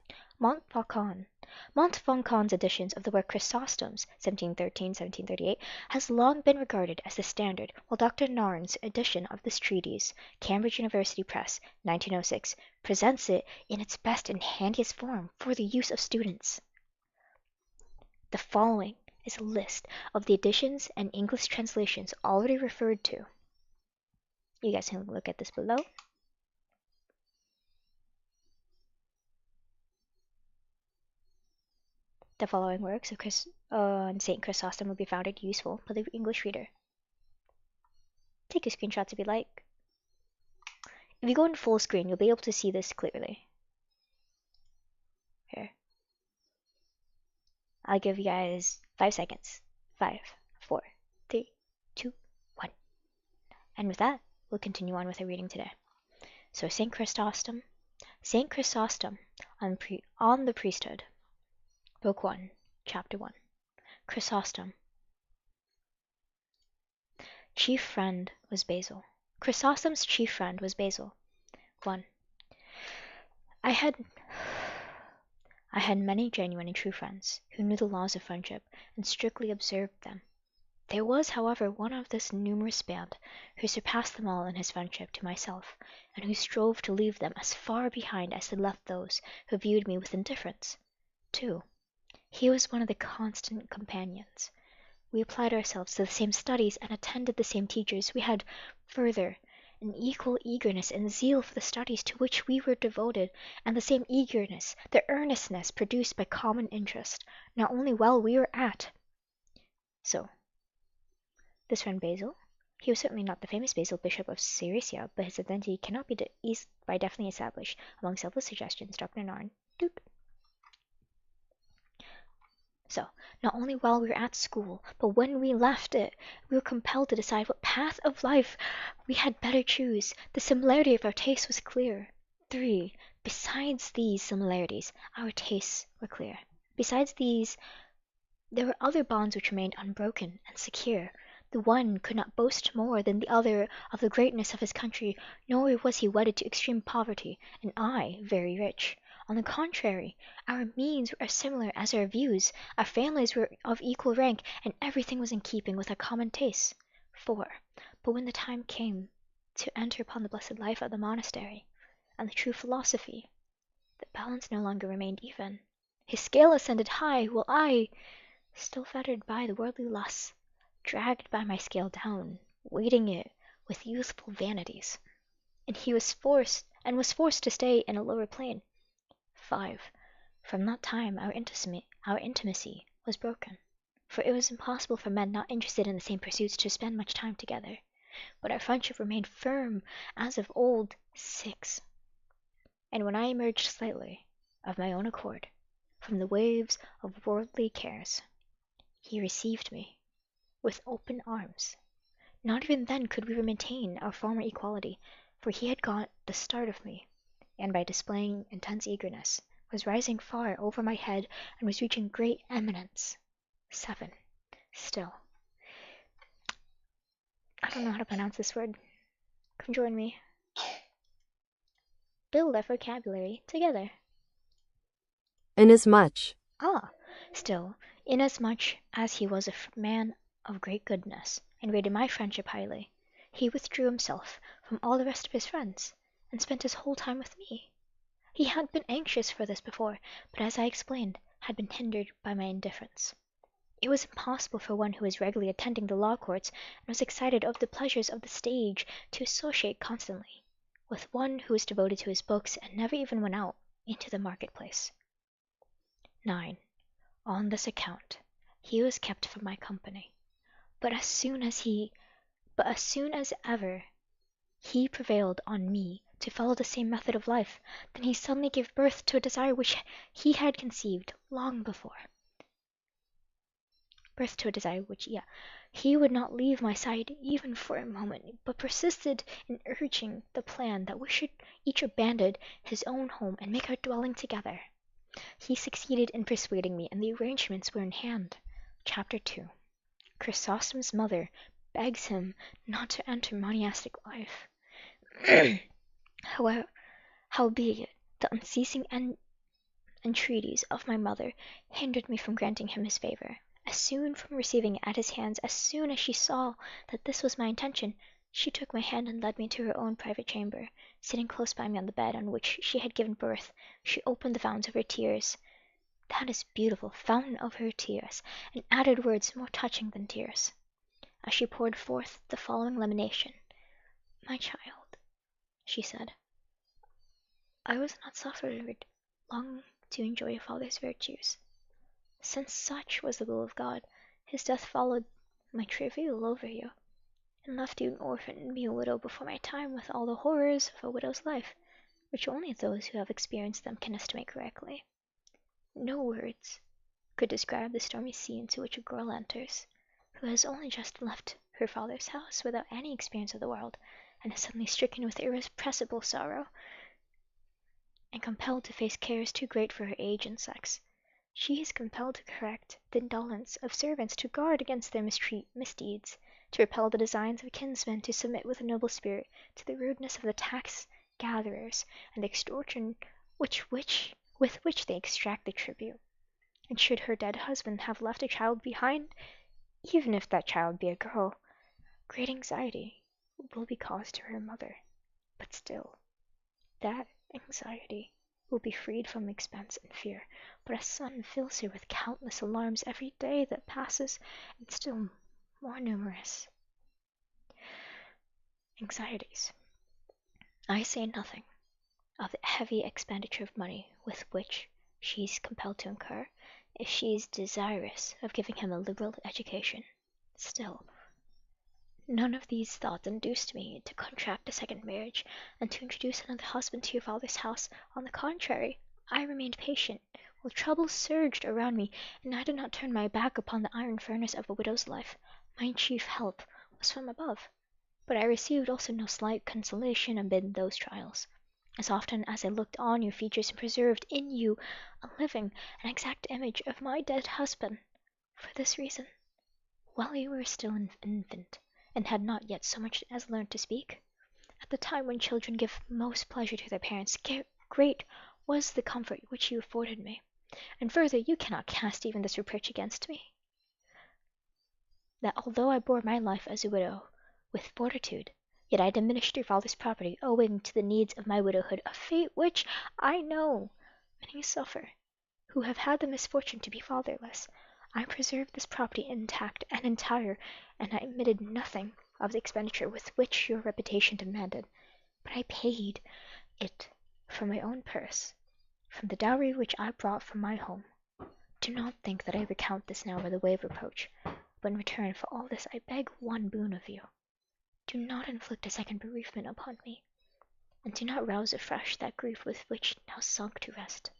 Montfaucon's editions of the work Chrysostom's 1713-1738 has long been regarded as the standard, while Dr. Narn's edition of this treatise, Cambridge University Press, 1906, presents it in its best and handiest form for the use of students. The following is a list of the editions and English translations already referred to. You guys can look at this below. The following works of St. Chrysostom will be found useful for the English reader. Take a screenshot if you like. If you go in full screen, you'll be able to see this clearly. Here. I'll give you guys 5 seconds. 5, 4, 3, 2, 1. And with that, we'll continue on with our reading today. So St. Chrysostom on the priesthood. Book 1, Chapter 1. Chrysostom. Chief friend was Basil. Chrysostom's chief friend was Basil. 1. I had many genuine and true friends, who knew the laws of friendship, and strictly observed them. There was, however, one of this numerous band, who surpassed them all in his friendship to myself, and who strove to leave them as far behind as they left those who viewed me with indifference. 2. He was one of the constant companions. We applied ourselves to the same studies and attended the same teachers. We had, further, an equal eagerness and zeal for the studies to which we were devoted, and the same eagerness, the earnestness produced by common interest, not only while we were at. So, this friend Basil, he was certainly not the famous Basil, Bishop of Syria, but his identity cannot be definitely established among several suggestions. Dr. Narn. So, not only while we were at school, but when we left it, we were compelled to decide what path of life we had better choose. The similarity of our tastes was clear. 3. Besides these similarities, our tastes were clear. Besides these, there were other bonds which remained unbroken and secure. The one could not boast more than the other of the greatness of his country, nor was he wedded to extreme poverty, and I very rich. On the contrary, our means were as similar as our views, our families were of equal rank, and everything was in keeping with our common tastes. 4. But when the time came to enter upon the blessed life of the monastery, and the true philosophy, the balance no longer remained even. His scale ascended high, while I, still fettered by the worldly lusts, dragged by my scale down, weighting it with youthful vanities, and was forced to stay in a lower plane. 5. From that time our intimacy was broken, for it was impossible for men not interested in the same pursuits to spend much time together. But our friendship remained firm as of old. 6. And when I emerged slightly, of my own accord, from the waves of worldly cares, he received me with open arms. Not even then could we maintain our former equality, for he had got the start of me, and by displaying intense eagerness, was rising far over my head and was reaching great eminence. 7. Still, I don't know how to pronounce this word. Come join me. Build our vocabulary together. Inasmuch. Still, inasmuch as he was a man of great goodness, and rated my friendship highly, he withdrew himself from all the rest of his friends, and spent his whole time with me. He had been anxious for this before, but as I explained, had been hindered by my indifference. It was impossible for one who was regularly attending the law courts and was excited over the pleasures of the stage to associate constantly with one who was devoted to his books and never even went out into the marketplace. 9. On this account, he was kept from my company. But as soon as ever he prevailed on me to follow the same method of life, then he suddenly gave birth to a desire which he had conceived long before. He would not leave my side even for a moment, but persisted in urging the plan that we should each abandon his own home and make our dwelling together. He succeeded in persuading me, and the arrangements were in hand. Chapter 2. Chrysostom's mother begs him not to enter monastic life. Howbeit, the unceasing entreaties of my mother hindered me from granting him his favour. As soon from receiving it at his hands, as soon as she saw that this was my intention, she took my hand and led me to her own private chamber. Sitting close by me on the bed on which she had given birth, she opened the fountains of her tears. That is beautiful, fountain of her tears, and added words more touching than tears, as she poured forth the following lamentation. My child, she said, I was not suffered long to enjoy a father's virtues. Since such was the will of God, his death followed my travail over you, and left you an orphan and me a widow before my time, with all the horrors of a widow's life, which only those who have experienced them can estimate correctly. No words could describe the stormy sea into which a girl enters, who has only just left her father's house without any experience of the world, and is suddenly stricken with irrepressible sorrow, and compelled to face cares too great for her age and sex. She is compelled to correct the indolence of servants, to guard against their misdeeds, to repel the designs of kinsmen, to submit with a noble spirit to the rudeness of the tax gatherers and the extortion with which they extract the tribute. And should her dead husband have left a child behind, even if that child be a girl, great anxiety will be caused to her mother. But still, that anxiety will be freed from expense and fear, but a son fills her with countless alarms every day that passes, and still more numerous anxieties. I say nothing of the heavy expenditure of money with which she is compelled to incur, if she is desirous of giving him a liberal education. Still, none of these thoughts induced me to contract a second marriage, and to introduce another husband to your father's house. On the contrary, I remained patient, while troubles surged around me, and I did not turn my back upon the iron furnace of a widow's life. My chief help was from above, but I received also no slight consolation amid those trials. As often as I looked on your features and preserved in you a living and exact image of my dead husband, for this reason, while you were still an infant, and had not yet so much as learned to speak, at the time when children give most pleasure to their parents, great was the comfort which you afforded me. And further, you cannot cast even this reproach against me, that although I bore my life as a widow with fortitude, yet I diminished your father's property owing to the needs of my widowhood, a fate which I know many suffer who have had the misfortune to be fatherless. I preserved this property intact and entire, and I omitted nothing of the expenditure with which your reputation demanded, but I paid it from my own purse, from the dowry which I brought from my home. Do not think that I recount this now by the way of reproach, but in return for all this I beg one boon of you. Do not inflict a second bereavement upon me, and do not rouse afresh that grief with which now sunk to rest.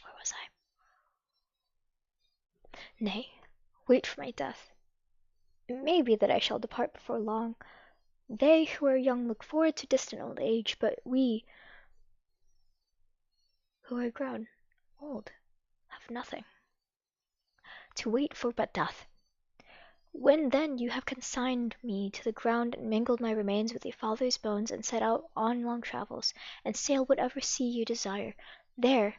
Where was I? Nay, wait for my death. It may be that I shall depart before long. They who are young look forward to distant old age, but we who are grown old have nothing to wait for but death. When then you have consigned me to the ground and mingled my remains with your father's bones, and set out on long travels, and sail whatever sea you desire, there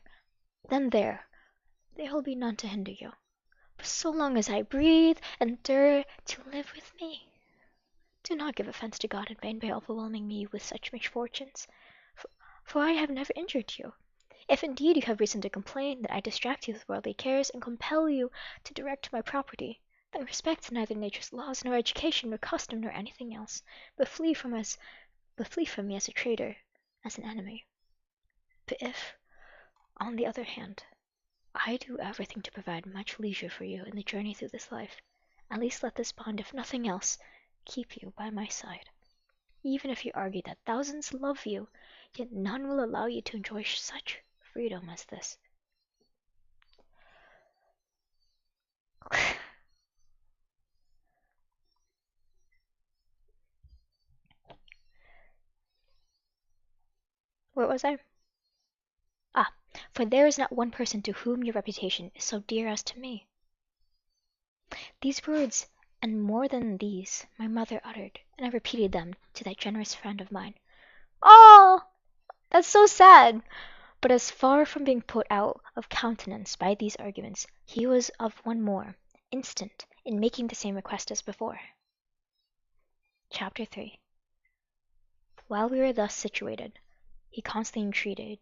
will be none to hinder you. But so long as I breathe, endure to live with me. Do not give offence to God in vain by overwhelming me with such misfortunes, for I have never injured you. If indeed you have reason to complain that I distract you with worldly cares, and compel you to direct my property, then respect neither nature's laws, nor education, nor custom, nor anything else, but flee from me as a traitor, as an enemy. But if, on the other hand, I do everything to provide much leisure for you in the journey through this life, at least let this bond, if nothing else, keep you by my side. Even if you argue that thousands love you, yet none will allow you to enjoy such freedom as this. Where was I? Ah, for there is not one person to whom your reputation is so dear as to me. These words, and more than these, my mother uttered, and I repeated them to that generous friend of mine. Oh, that's so sad! But as far from being put out of countenance by these arguments, he was of one more instant in making the same request as before. Chapter 3. While we were thus situated, he constantly entreated,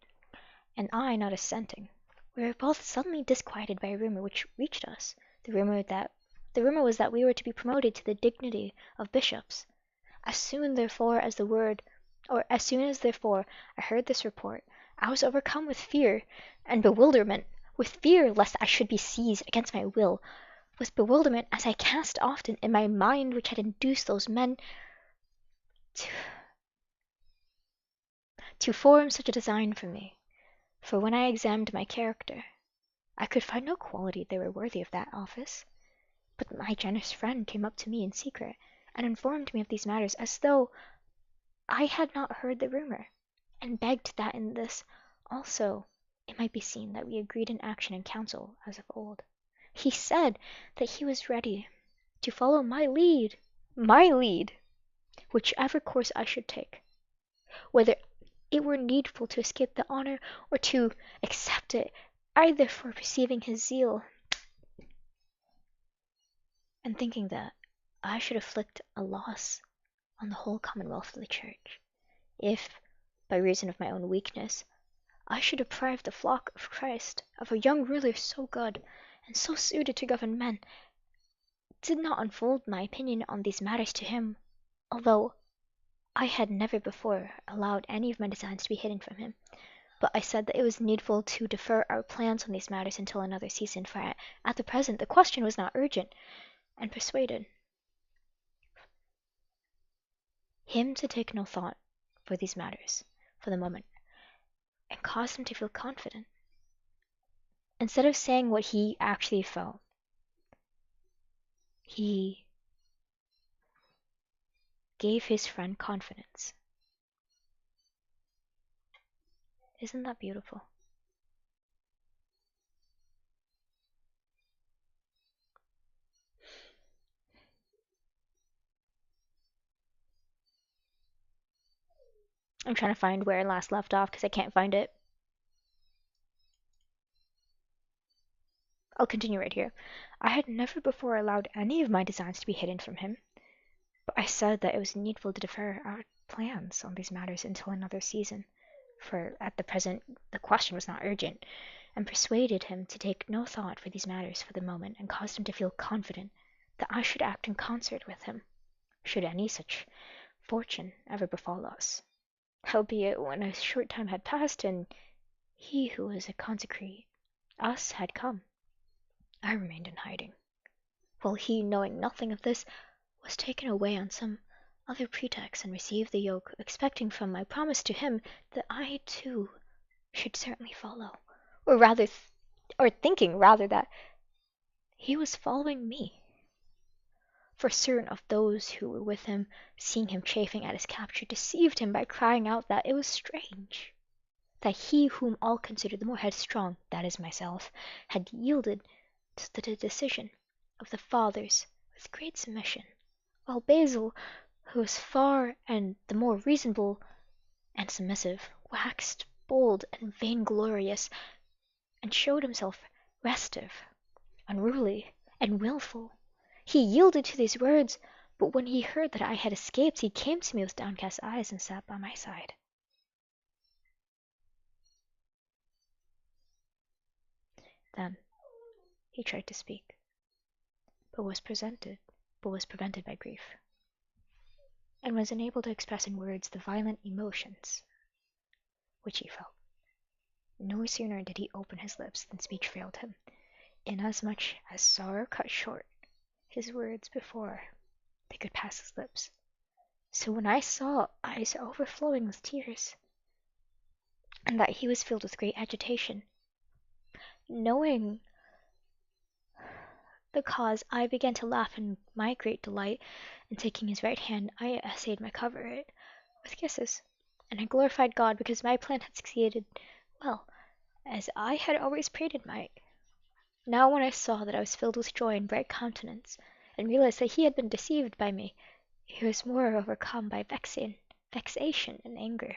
and I not assenting, we were both suddenly disquieted by a rumor which reached us. The rumor was that we were to be promoted to the dignity of bishops. As soon therefore I heard this report, I was overcome with fear and bewilderment, with fear lest I should be seized against my will, with bewilderment as I cast often in my mind which had induced those men to form such a design for me. For when I examined my character, I could find no quality that were worthy of that office. But my generous friend came up to me in secret, and informed me of these matters as though I had not heard the rumor, and begged that in this Also, it might be seen that we agreed in action and counsel as of old. He said that he was ready to follow my lead, whichever course I should take, whether it were needful to escape the honor or to accept it, either for perceiving his zeal and thinking that I should inflict a loss on the whole commonwealth of the Church, if, by reason of my own weakness, I should deprive the flock of Christ of a young ruler so good and so suited to govern men. Did not unfold my opinion on these matters to him, although I had never before allowed any of my designs to be hidden from him. But I said that it was needful to defer our plans on these matters until another season, for at the present the question was not urgent, and persuaded him to take no thought for these matters for the moment, and caused him to feel confident. Instead of saying what he actually felt, he gave his friend confidence. Isn't that beautiful? I'm trying to find where I last left off because I can't find it. I'll continue right here. I had never before allowed any of my designs to be hidden from him, but I said that it was needful to defer our plans on these matters until another season, for at the present the question was not urgent, and persuaded him to take no thought for these matters for the moment, and caused him to feel confident that I should act in concert with him, should any such fortune ever befall us. Howbeit, when a short time had passed, and he who was to consecrate us had come, I remained in hiding, while he, knowing nothing of this, was taken away on some other pretext and received the yoke, expecting from my promise to him that I too should certainly follow, or thinking rather that he was following me. For certain of those who were with him, seeing him chafing at his capture, deceived him by crying out that it was strange that he whom all considered the more headstrong, that is myself, had yielded to the decision of the fathers with great submission, while Basil, who was far and the more reasonable and submissive, waxed bold and vainglorious, and showed himself restive, unruly, and wilful. He yielded to these words, but when he heard that I had escaped, he came to me with downcast eyes and sat by my side. Then he tried to speak, but was prevented by grief, and was unable to express in words the violent emotions which he felt. No sooner did he open his lips than speech failed him, inasmuch as sorrow cut short his words before they could pass his lips. So when I saw eyes overflowing with tears, and that he was filled with great agitation, knowing the cause, I began to laugh in my great delight, and taking his right hand, I essayed to cover it with kisses, and I glorified God because my plan had succeeded well, as I had always prayed it might. Now when I saw that I was filled with joy and bright countenance, and realized that he had been deceived by me, he was more overcome by vexation and anger.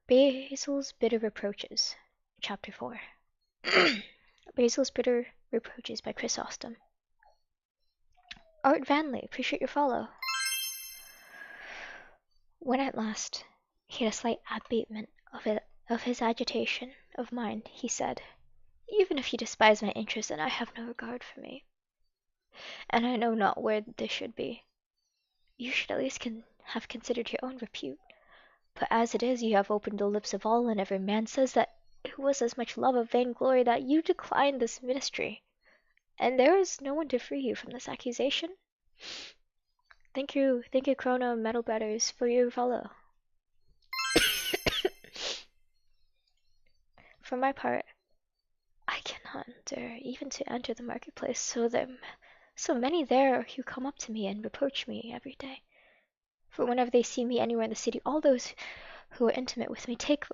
Basil's bitter reproaches, chapter 4. Basil's bitter reproaches by Chrysostom. Art Vanley, appreciate your follow. When at last he had a slight abatement of his agitation of mind, he said, "Even if you despise my interest, and I have no regard for me, and I know not where this should be, you should at least have considered your own repute. But as it is, you have opened the lips of all, and every man says that it was as much love of vainglory that you declined this ministry, and there is no one to free you from this accusation." Thank you, Chrono Metal Brothers, for your follow. For my part, I cannot endure even to enter the marketplace, so many there who come up to me and reproach me every day. For whenever they see me anywhere in the city, all those who are intimate with me, take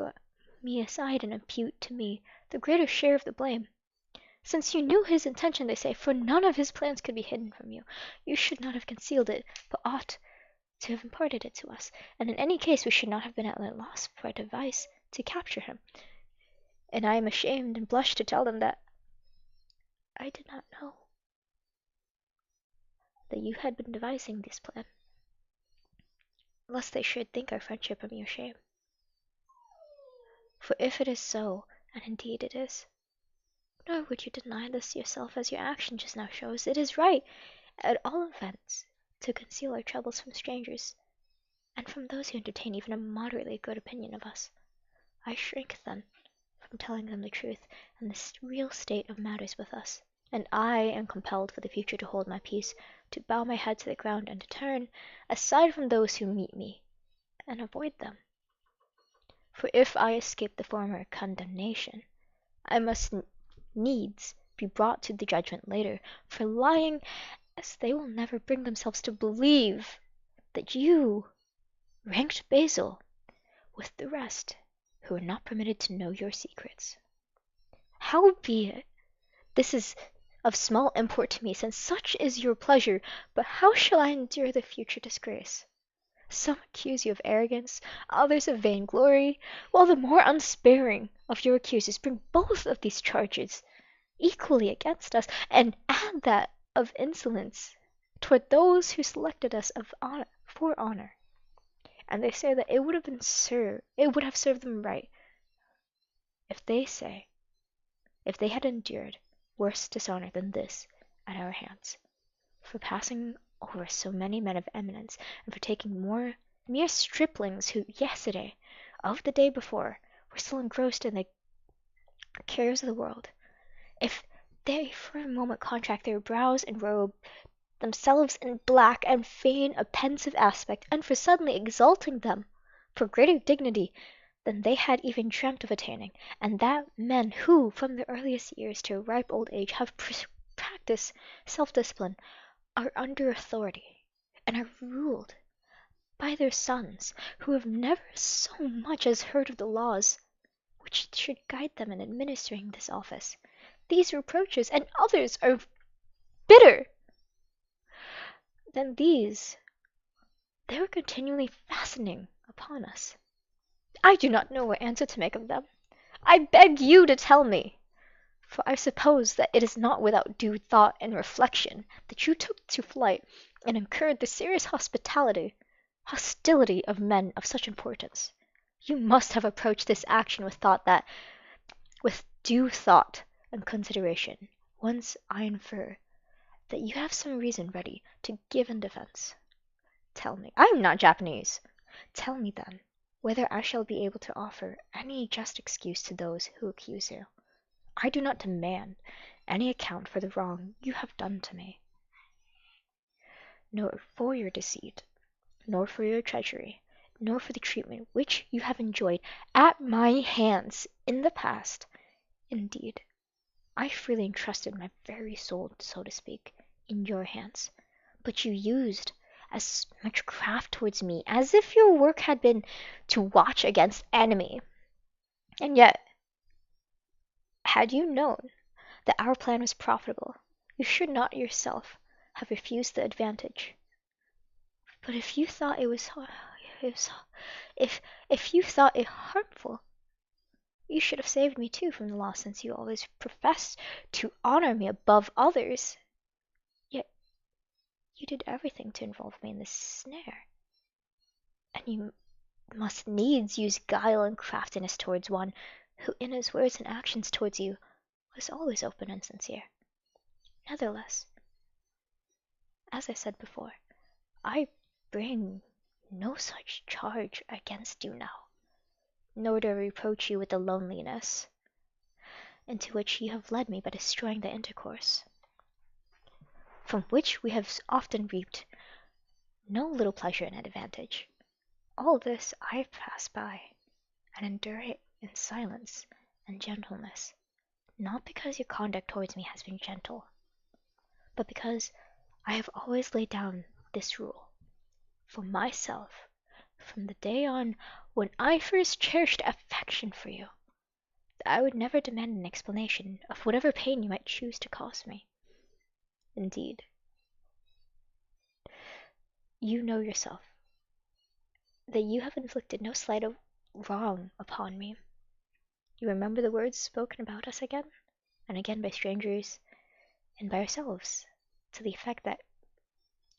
me aside and impute to me the greater share of the blame. Since you knew his intention, they say, for none of his plans could be hidden from you, you should not have concealed it, but ought to have imparted it to us, and in any case we should not have been at a loss for a device to capture him. And I am ashamed and blush to tell them that I did not know that you had been devising this plan, lest they should think our friendship a mere shame. For if it is so, and indeed it is, nor would you deny this yourself as your action just now shows, it is right, at all events, to conceal our troubles from strangers, and from those who entertain even a moderately good opinion of us. I shrink, then, from telling them the truth and the real state of matters with us, and I am compelled for the future to hold my peace, to bow my head to the ground, and to turn aside from those who meet me, and avoid them. For if I escape the former condemnation, I must needs be brought to the judgment later for lying, as they will never bring themselves to believe that you ranked Basil with the rest who are not permitted to know your secrets. Howbeit, this is of small import to me, since such is your pleasure, but how shall I endure the future disgrace? Some accuse you of arrogance, others of vainglory, while the more unsparing of your accusers bring both of these charges equally against us, and add that of insolence toward those who selected us for honor. And they say that it would have served them right if they had endured worse dishonor than this at our hands, for passing over so many men of eminence, and for taking mere striplings who yesterday, of the day before, were still engrossed in the cares of the world. If they for a moment contract their brows and robe themselves in black, and feign a pensive aspect, and for suddenly exalting them for greater dignity than they had even dreamt of attaining, and that men who from their earliest years to ripe old age have practiced self-discipline, are under authority, and are ruled by their sons, who have never so much as heard of the laws which should guide them in administering this office. These reproaches and others are bitter than these. They were continually fastening upon us. I do not know what answer to make of them. I beg you to tell me, for I suppose that it is not without due thought and reflection that you took to flight and incurred the serious hostility of men of such importance. You must have approached this action with due thought and consideration. Whence I infer that you have some reason ready to give in defense. Tell me. I am not Japanese. Tell me, then, whether I shall be able to offer any just excuse to those who accuse you. I do not demand any account for the wrong you have done to me, nor for your deceit, nor for your treachery, nor for the treatment which you have enjoyed at my hands in the past. Indeed, I freely entrusted my very soul, so to speak, in your hands, but you used as much craft towards me as if your work had been to watch against enemy. And yet, had you known that our plan was profitable, you should not yourself have refused the advantage. But if you thought if you thought it harmful, you should have saved me too from the loss, since you always professed to honor me above others. Yet you did everything to involve me in this snare, and you must needs use guile and craftiness towards one who in his words and actions towards you was always open and sincere. Nevertheless, as I said before, I bring no such charge against you now, nor do I reproach you with the loneliness into which you have led me by destroying the intercourse, from which we have often reaped no little pleasure and advantage. All this I pass by, and endure it in silence and gentleness, not because your conduct towards me has been gentle, but because I have always laid down this rule for myself, from the day on when I first cherished affection for you, that I would never demand an explanation of whatever pain you might choose to cause me. Indeed, you know yourself that you have inflicted no slight of wrong upon me. You remember the words spoken about us again and again by strangers and by ourselves, to the effect that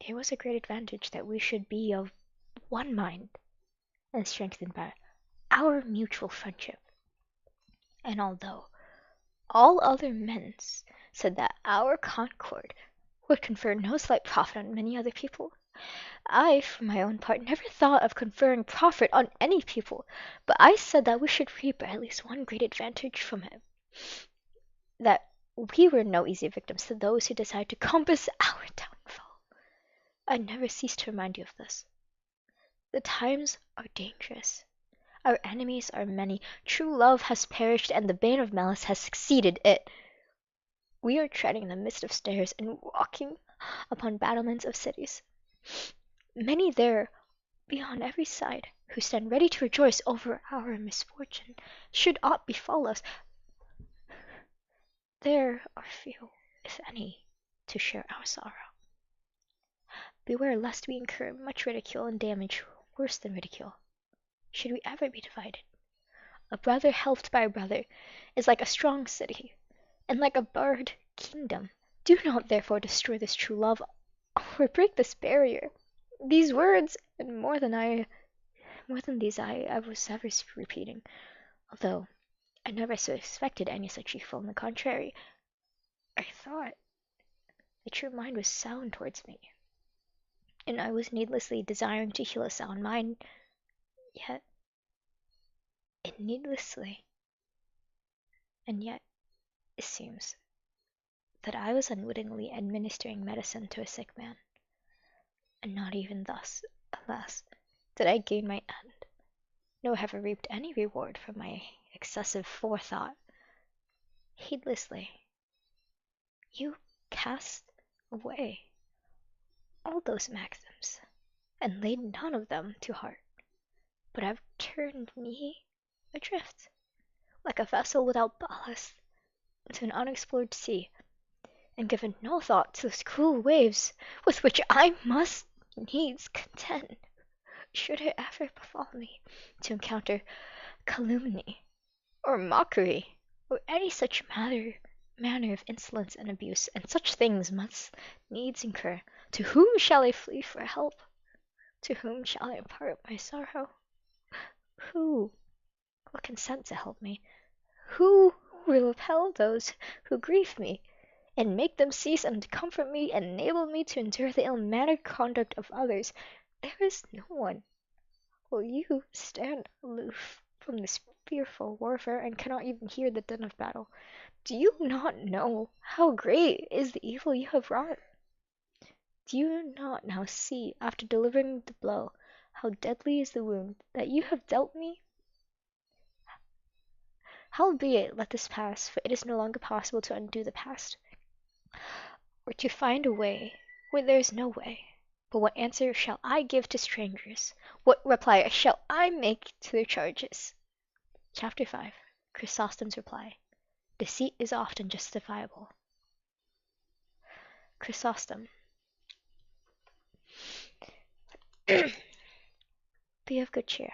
it was a great advantage that we should be of one mind and strengthened by our mutual friendship. And although all other men said that our concord would confer no slight profit on many other people, I, for my own part, never thought of conferring profit on any people, but I said that we should reap at least one great advantage from it, that we were no easy victims to those who decide to compass our downfall. I never cease to remind you of this. The times are dangerous. Our enemies are many. True love has perished, and the bane of malice has succeeded it. We are treading in the midst of stairs and walking upon battlements of cities. Many there be on every side who stand ready to rejoice over our misfortune, should aught befall us. There are few, if any, to share our sorrow. Beware lest we incur much ridicule and damage worse than ridicule, should we ever be divided. A brother helped by a brother is like a strong city, and like a barred kingdom. Do not therefore destroy this true love, or break this barrier. These words, and more than these, I was ever repeating, although I never suspected any such evil. On the contrary, I thought that your mind was sound towards me, and I was needlessly desiring to heal a sound mind, yet needlessly, and yet it seems that I was unwittingly administering medicine to a sick man, and not even thus, alas, did I gain my end, nor have I reaped any reward for my excessive forethought. Heedlessly, you cast away all those maxims, and laid none of them to heart, but have turned me adrift, like a vessel without ballast, into an unexplored sea, and given no thought to those cruel waves with which I must needs contend, should it ever befall me to encounter calumny, or mockery, or any such manner of insolence and abuse, and such things must needs incur. To whom shall I flee for help? To whom shall I impart my sorrow? Who will consent to help me? Who will repel those who grieve me, and make them cease and comfort me, and enable me to endure the ill-mannered conduct of others? There is no one. Will you stand aloof from this fearful warfare, and cannot even hear the din of battle? Do you not know how great is the evil you have wrought? Do you not now see, after delivering the blow, how deadly is the wound that you have dealt me? Howbeit, let this pass, for it is no longer possible to undo the past, or to find a way where there is no way. But what answer shall I give to strangers? What reply shall I make to their charges? Chapter 5. Chrysostom's reply. Deceit is often justifiable. Chrysostom. Be of good cheer.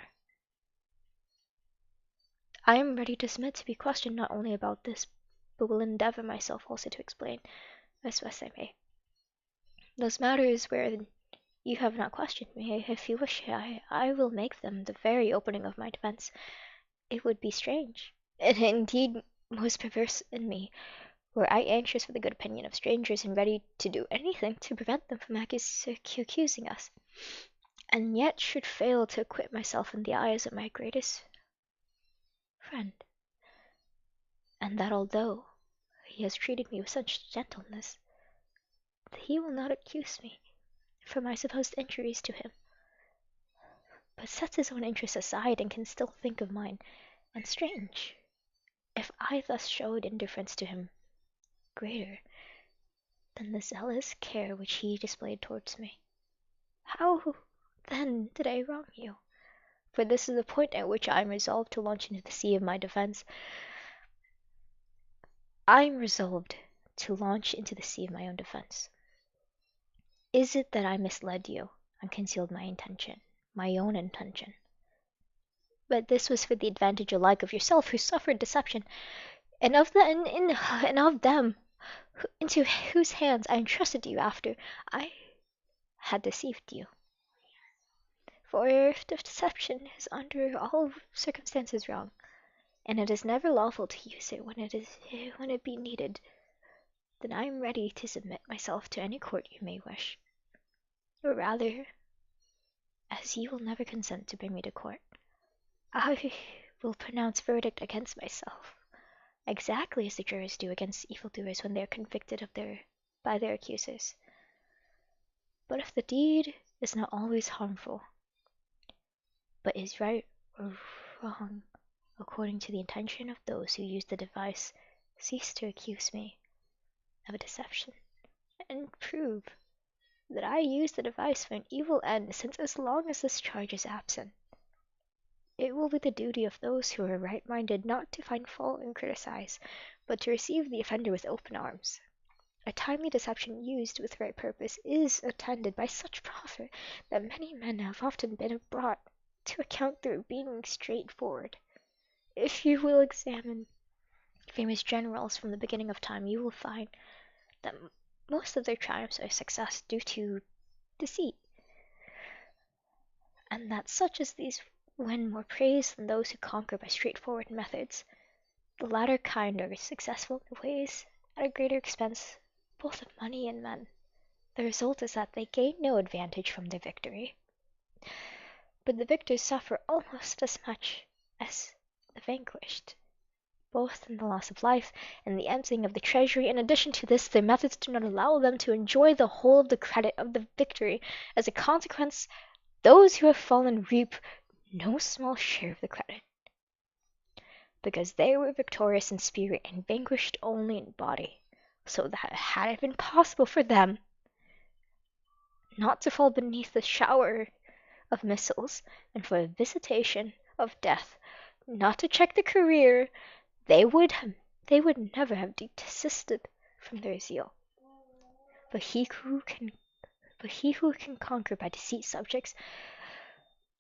I am ready to submit to be questioned not only about this, but will endeavor myself also to explain, as best I may, those matters where you have not questioned me. If you wish, I will make them the very opening of my defense. It would be strange, and indeed most perverse in me, were I anxious for the good opinion of strangers, and ready to do anything to prevent them from accusing us, and yet should fail to acquit myself in the eyes of my greatest friend, and that although he has treated me with such gentleness, that he will not accuse me for my supposed injuries to him, but sets his own interests aside and can still think of mine. And strange, if I thus showed indifference to him greater than the zealous care which he displayed towards me. How, then, did I wrong you? For this is the point at which I am resolved to launch into the sea of my defence. I am resolved to launch into the sea of my own defence. Is it that I misled you and concealed my intention, my own intention? But this was for the advantage alike of yourself who suffered deception, and of of them into whose hands I entrusted you after I had deceived you. For if the deception is under all circumstances wrong, and it is never lawful to use it when it be needed, then I am ready to submit myself to any court you may wish. Or rather, as you will never consent to bring me to court, I will pronounce verdict against myself, exactly as the jurors do against evildoers when they are convicted by their accusers. But if the deed is not always harmful, but is right or wrong according to the intention of those who use the device, cease to accuse me of a deception, and prove that I use the device for an evil end, since as long as this charge is absent, it will be the duty of those who are right-minded not to find fault and criticize, but to receive the offender with open arms. A timely deception used with right purpose is attended by such profit that many men have often been brought to account through being straightforward. If you will examine famous generals from the beginning of time, you will find that most of their triumphs or success due to deceit, and that such as these win more praise than those who conquer by straightforward methods. The latter kind are successful in ways at a greater expense both of money and men. The result is that they gain no advantage from their victory, but the victors suffer almost as much as the vanquished, both in the loss of life and the emptying of the treasury. In addition to this, their methods do not allow them to enjoy the whole of the credit of the victory. As a consequence, those who have fallen reap no small share of the credit, because they were victorious in spirit and vanquished only in body, so that had it been possible for them not to fall beneath the shower of missiles, and for a visitation of death not to check the career, they would never have desisted from their zeal. But he who can conquer by deceit subjects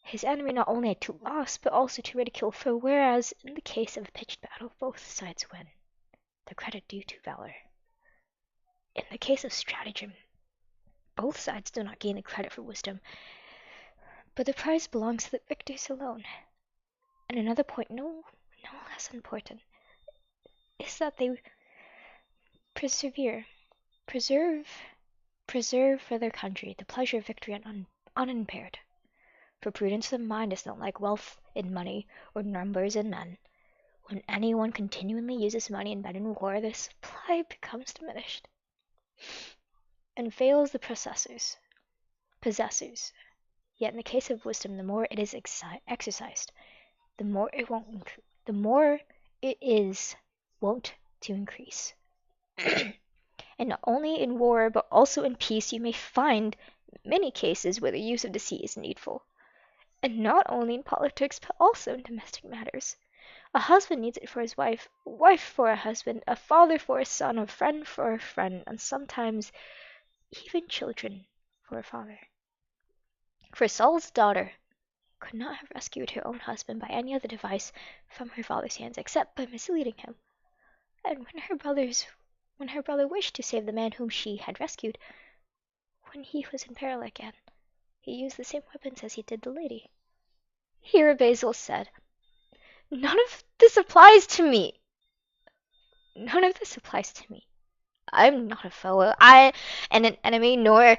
his enemy not only to loss but also to ridicule, for whereas in the case of a pitched battle both sides win, the credit due to valor, in the case of stratagem both sides do not gain the credit for wisdom, but the prize belongs to the victors alone. And another point no less important is that they preserve for their country the pleasure of victory unimpaired. For prudence of mind is not like wealth in money or numbers in men. When anyone continually uses money and men in war, their supply becomes diminished, and fails the possessors. Yet in the case of wisdom, the more it is exercised, the more it is wont to increase. And not only in war, but also in peace, you may find many cases where the use of deceit is needful. And not only in politics, but also in domestic matters. A husband needs it for his wife, a wife for a husband, a father for a son, a friend for a friend, and sometimes even children for a father. For Saul's daughter could not have rescued her own husband by any other device from her father's hands except by misleading him. And when her brother wished to save the man whom she had rescued, when he was in peril again, he used the same weapons as he did the lady. Here Basil said, "None of this applies to me. None of this applies to me. I am not a foe, I am an enemy, nor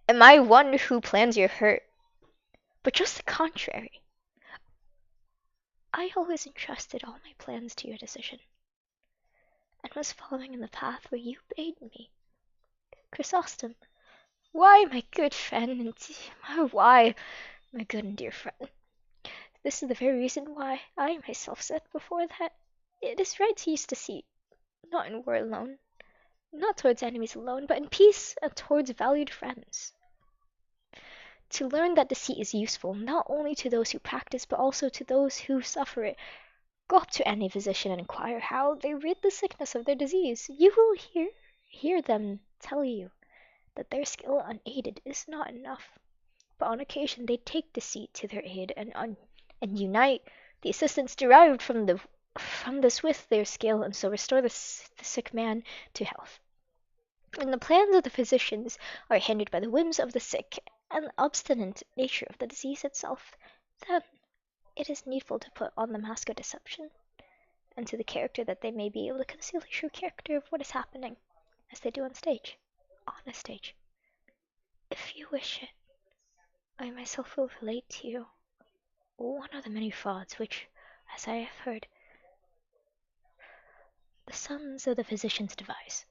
am I one who plans your hurt, but just the contrary. I always entrusted all my plans to your decision, and was following in the path where you bade me. Chrysostom, why, my good friend, why, my good and dear friend, this is the very reason why I myself said before that it is right to use deceit, not in war alone, not towards enemies alone, but in peace and towards valued friends. to learn that deceit is useful not only to those who practice but also to those who suffer it. Go up to any physician and inquire how they rid the sickness of their disease. You will hear them tell you that their skill unaided is not enough, but on occasion they take deceit to their aid and unite the assistance derived from this with their skill, and so restore the sick man to health. When the plans of the physicians are hindered by the whims of the sick and the obstinate nature of the disease itself, then it is needful to put on the mask of deception, and to the character that they may be able to conceal the true character of what is happening, as they do on a stage. If you wish it, I myself will relate to you one of the many frauds which, as I have heard, the sons of the physicians devise.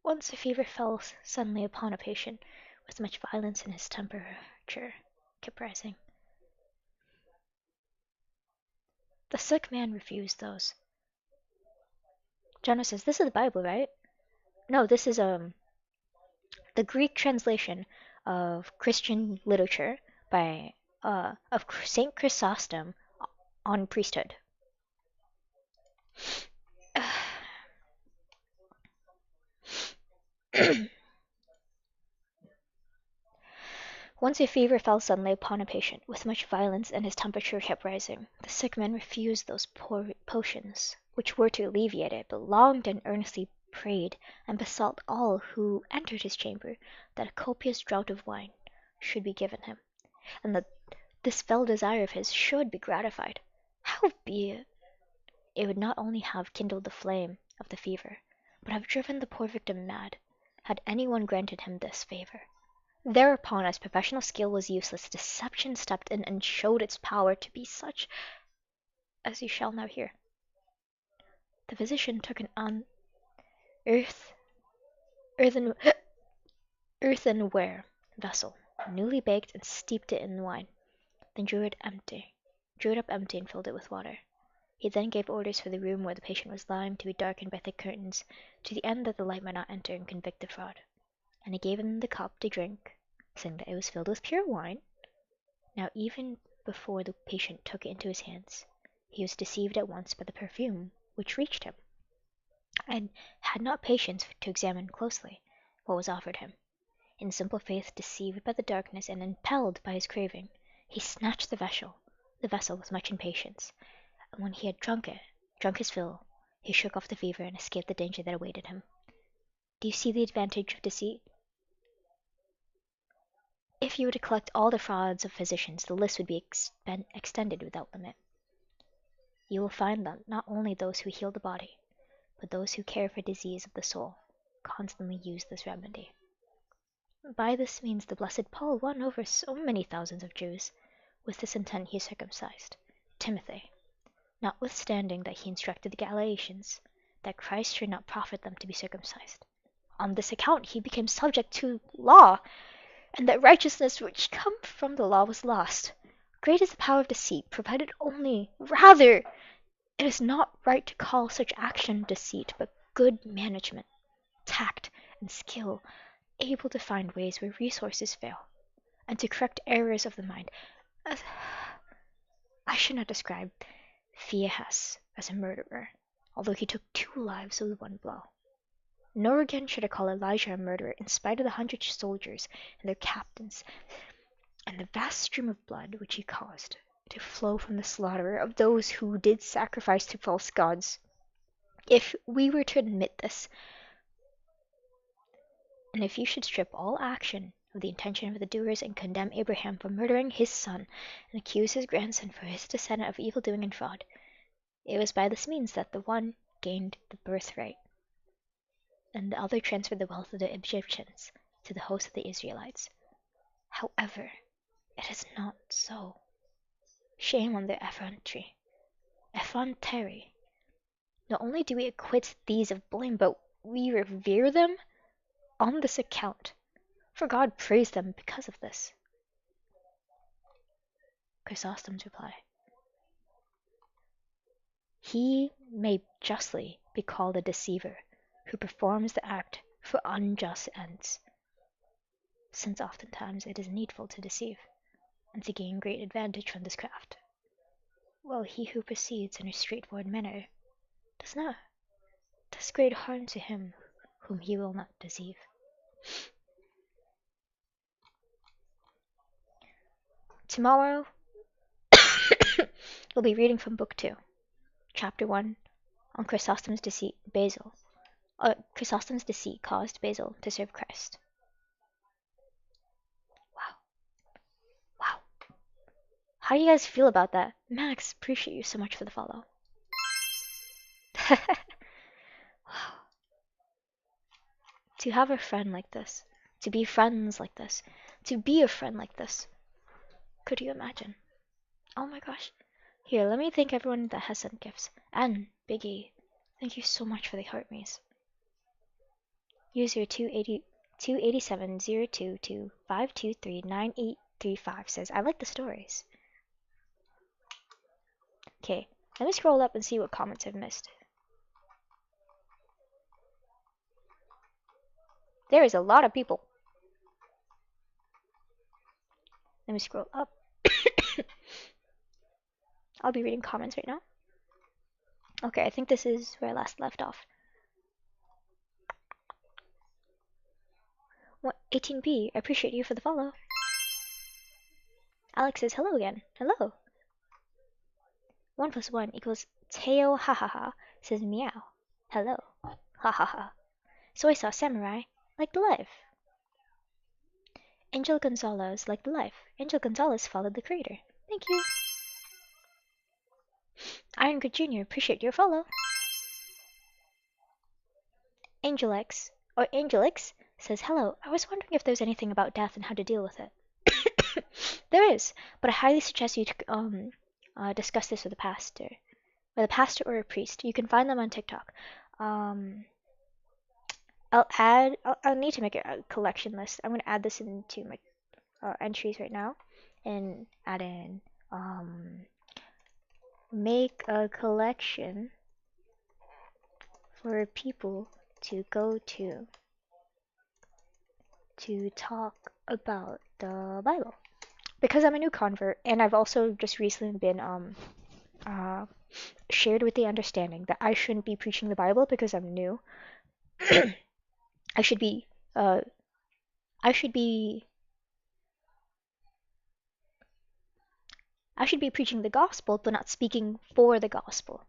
Once a fever fell suddenly upon a patient with much violence, and his temperature kept rising. The sick man refused those. Jonah says, "This is the Bible, right?" No, this is the Greek translation of Christian literature by of Saint Chrysostom on priesthood. Once a fever fell suddenly upon a patient with much violence, and his temperature kept rising. The sick man refused those potions which were to alleviate it, but longed and earnestly prayed and besought all who entered his chamber that a copious draught of wine should be given him, and that this fell desire of his should be gratified. Howbeit, it would not only have kindled the flame of the fever, but have driven the poor victim mad, had any one granted him this favor. Thereupon, as professional skill was useless, deception stepped in and showed its power to be such as you shall now hear. The physician took an earthenware vessel, newly baked, and steeped it in wine, then drew it up empty and filled it with water. He then gave orders for the room where the patient was lying to be darkened by thick curtains, to the end that the light might not enter and convict the fraud. And he gave him the cup to drink, saying that it was filled with pure wine. Now even before the patient took it into his hands, he was deceived at once by the perfume which reached him, and had not patience to examine closely what was offered him. In simple faith, deceived by the darkness and impelled by his craving, he snatched the vessel with much impatience, and when he had drunk his fill, he shook off the fever and escaped the danger that awaited him. Do you see the advantage of deceit? If you were to collect all the frauds of physicians, the list would be extended without limit. You will find that not only those who heal the body, but those who care for disease of the soul, constantly use this remedy. By this means the blessed Paul won over so many thousands of Jews. With this intent he circumcised Timothy, notwithstanding that he instructed the Galatians that Christ should not profit them to be circumcised. On this account he became subject to law, and that righteousness which come from the law was lost. Great is the power of deceit, provided only, rather, it is not right to call such action deceit, but good management, tact, and skill, able to find ways where resources fail, and to correct errors of the mind. I should not describe Phinehas as a murderer, although he took 2 lives with one blow. Nor again should I call Elijah a murderer, in spite of the 100 soldiers and their captains, and the vast stream of blood which he caused to flow from the slaughter of those who did sacrifice to false gods. If we were to admit this, and if you should strip all action of the intention of the doers, and condemn Abraham for murdering his son, and accuse his grandson for his descendant of evil doing and fraud, it was by this means that the one gained the birthright, and the other transferred the wealth of the Egyptians to the host of the Israelites. However, it is not so. Shame on their effrontery. Not only do we acquit these of blame, but we revere them on this account, for God praised them because of this. Chrysostom's reply: He may justly be called a deceiver who performs the act for unjust ends. since oftentimes it is needful to deceive, and to gain great advantage from this craft. While he who proceeds in a straightforward manner does great harm to him whom he will not deceive. Tomorrow we'll be reading from Book 2, Chapter 1, on Chrysostom's deceit caused Basil to serve Christ. Wow. How do you guys feel about that? Max, appreciate you so much for the follow. Wow. To have a friend like this, to be friends like this, to be a friend like this. Could you imagine? Oh my gosh. Here, let me thank everyone that has sent gifts. And Biggie, thank you so much for the heart maze. User 2870225239835 says, I like the stories. Okay, let me scroll up and see what comments I've missed. There is a lot of people. Let me scroll up. I'll be reading comments right now. Okay, I think this is where I last left off. 18B, I appreciate you for the follow. Alex says hello again. Hello. 1 + 1 = Teo hahaha says meow. Hello. Hahaha. Soy sauce samurai like the life. Angel Gonzalez like the life. Angel Gonzalez followed the creator. Thank you. Iron Good Jr., appreciate your follow. Angelix says hello. I was wondering if there's anything about death and how to deal with it. There is, but I highly suggest you to discuss this with a pastor, or a priest. You can find them on TikTok. I'll need to make a collection list. I'm gonna add this into my entries right now, and add in make a collection for people to go to talk about the Bible. Because I'm a new convert, and I've also just recently been shared with the understanding that I shouldn't be preaching the Bible because I'm new. I should be preaching the gospel, but not speaking for the gospel.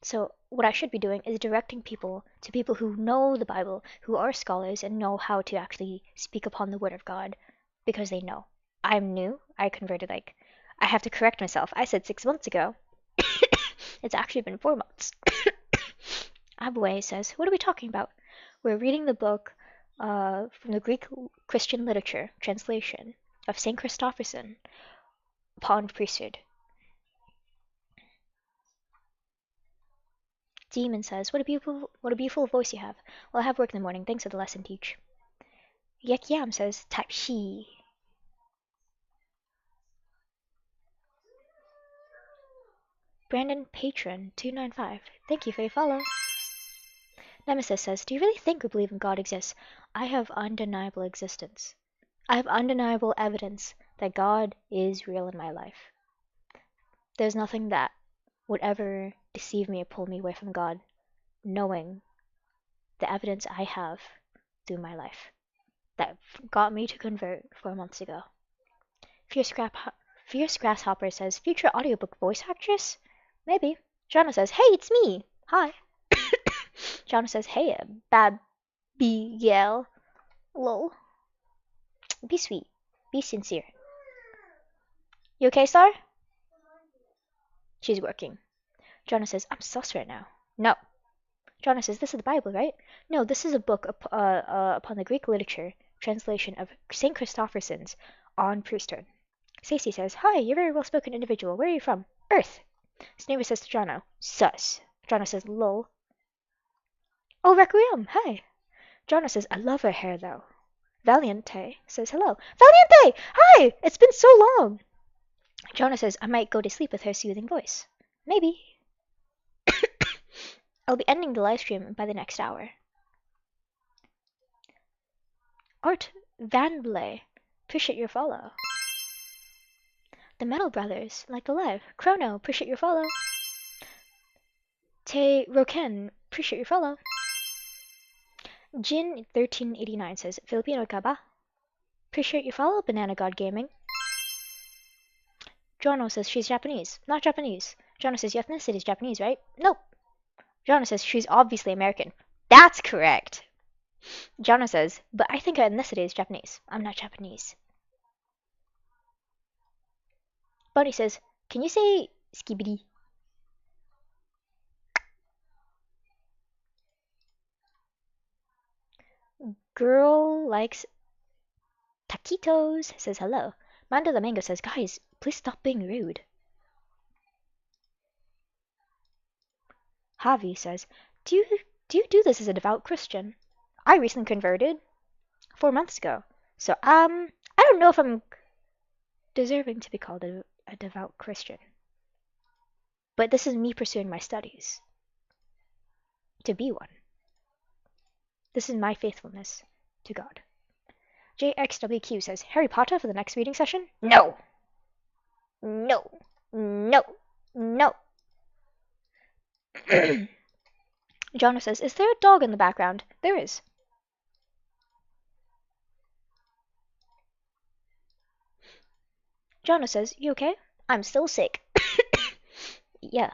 So what I should be doing is directing people to people who know the Bible, who are scholars, and know how to actually speak upon the Word of God, because they know. I'm new. I converted I have to correct myself. I said 6 months ago. It's actually been 4 months. Abway says, what are we talking about? We're reading the book from the Greek Christian literature translation of St. Chrysostom upon Priesthood. Demon says, what a beautiful voice you have. Well, I have work in the morning. Thanks for the lesson, teach. Yek Yam says, type she. Brandon Patron 295. Thank you for your follow. Nemesis says, do you really think or believe in God exists? I have undeniable existence. I have undeniable evidence that God is real in my life. There's nothing that would ever deceive me or pull me away from God, knowing the evidence I have through my life that got me to convert 4 months ago. Fierce Grasshopper says, future audiobook voice actress? Maybe. Jana says, hey, it's me. Hi. Jana says, hey, Babiel. Lol. Be sweet. Be sincere. You okay, Star? She's working. Jana says, I'm sus right now. No. Jana says, this is the Bible, right? No, this is a book upon the Greek literature translation of St. Chrysostom's on Priesthood. Stacey says, hi, you're a very well-spoken individual. Where are you from? Earth. Sneva says to Jana, sus. Jana says, lol. Oh, Requiem, hi. Jana says, I love her hair, though. Valiante says, hello. Valiante! Hi! It's been so long. Jonah says, I might go to sleep with her soothing voice. Maybe. I'll be ending the live stream by the next hour. Art Van Blay, appreciate your follow. The Metal Brothers, like the live. Chrono, appreciate your follow. Te Roken, appreciate your follow. Jin1389 says, Filipino ka ba? Appreciate your follow, Banana God Gaming. Jono says she's Japanese. Not Japanese. Jono says your ethnicity is Japanese, right? Nope. Jono says she's obviously American. That's correct. Jono says, but I think her ethnicity is Japanese. I'm not Japanese. Bunny says, can you say skibidi? Girl likes taquitos says hello. Manda the Mango says, guys, please stop being rude. Javi says, do you do this as a devout Christian? I recently converted 4 months ago. So, I don't know if I'm deserving to be called a devout Christian. But this is me pursuing my studies to be one. This is my faithfulness to God. JXWQ says, Harry Potter for the next reading session? No! No! No! No! Jonah says, is there a dog in the background? There is. Jonah says, you okay? I'm still sick. Yeah.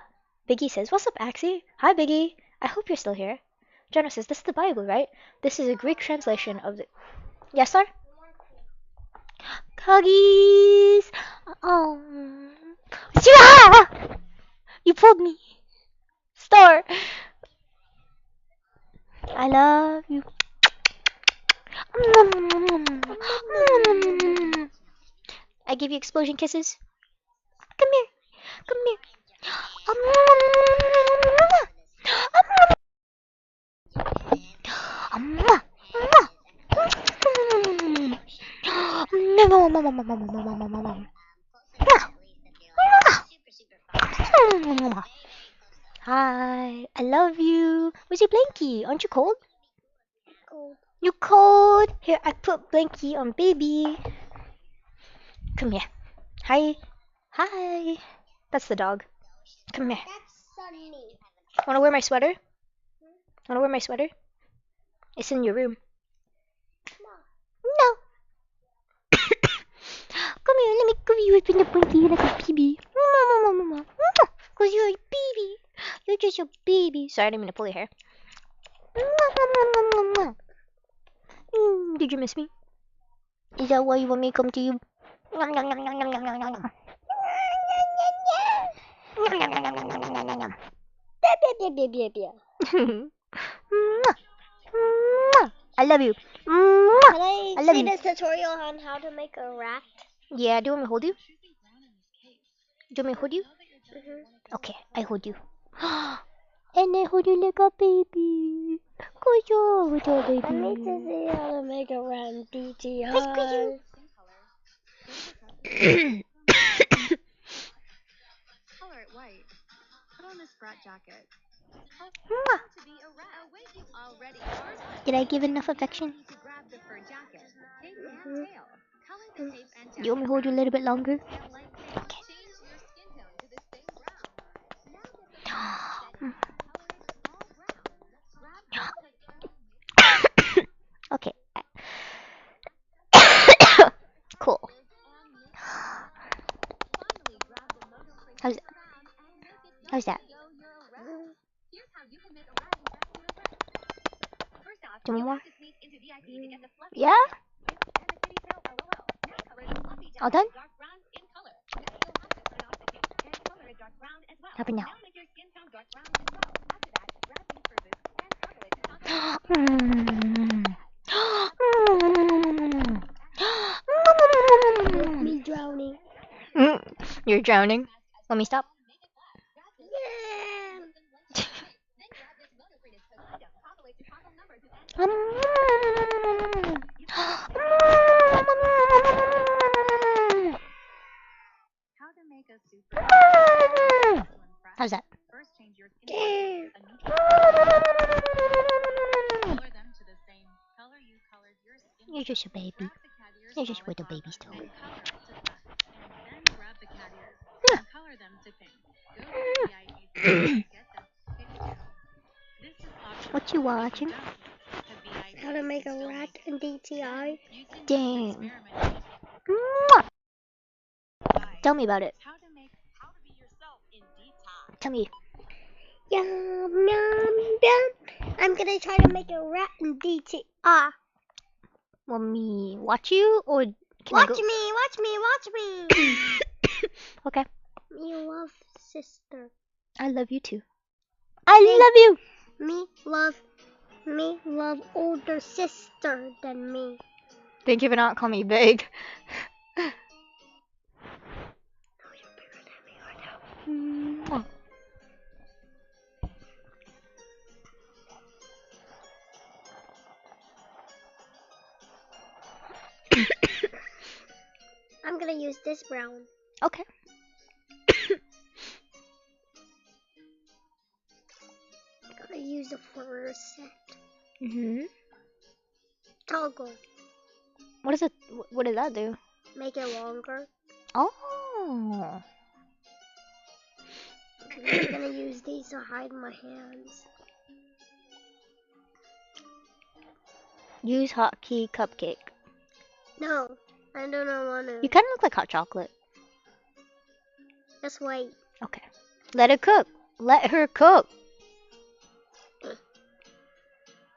Biggie says, what's up, Axie? Hi, Biggie. I hope you're still here. Jonah says, this is the Bible, right? This is a Greek translation of the... Yes, sir? Cuggies! Oh. You pulled me. Star. I love you. I give you explosion kisses. Come here. Come here. Hi, I love you. Where's your blankie? Aren't you cold? Cold. You cold? Here, I put blankie on baby. Come here. Hi. Hi. That's the dog. Come here. That's Sunny. Wanna wear my sweater? Wanna wear my sweater? It's in your room. No. Come here, let me give you a blankie like a baby. Cause you're a baby. You're just a baby. Sorry, I didn't mean to pull your hair. Did you miss me? Is that why you want me to come to you? I love you. Can I I love see you. this tutorial on how to make a rat? Yeah, do you want me to hold you? Do you want me to hold you? Mm-hmm. Okay, I hold you. And I hold you like a baby. Good job, little baby. I need to see how to make a rat in DTR. Color it white. Put on this rat jacket. Did I give enough affection? You want me to hold you a little bit longer? Okay. Okay. Cool. How's that? Do you want more? Yeah? All done? How about now? Me drowning. You're drowning. Let me stop. Yeah. How's that? First, change your skin a nutrient. Color them to the same color you colored your skin. You're just a baby. Grab the cat ears You're just while with a it's hot, baby still. then color it to black. And then grab the cat ears and color them to pink. Go to the VIP section to get them picked too. This is optional. What you If watching? don't, the VIP How to make can a still rat make in DTI? You can Dang. experiment. Mwah! Tell me about it. How to be yourself in DTI. Tell me. Yum, yum, yum. I'm gonna try to make a rat in DTI. Want me watch you or can Watch I go? me, watch me, watch me. Okay. Me love sister. I love you too. I love you. Me love older sister than me. Thank you for not calling me big. Mwah. I'm gonna use this brown. Okay. I'm gonna use the first set. Mhm. Toggle. What is it? What did that do? Make it longer. Oh. I'm gonna use these to hide my hands. Use hotkey cupcake. No, I do not want to. You kind of look like hot chocolate. Just wait. Okay. Let it cook. Let her cook.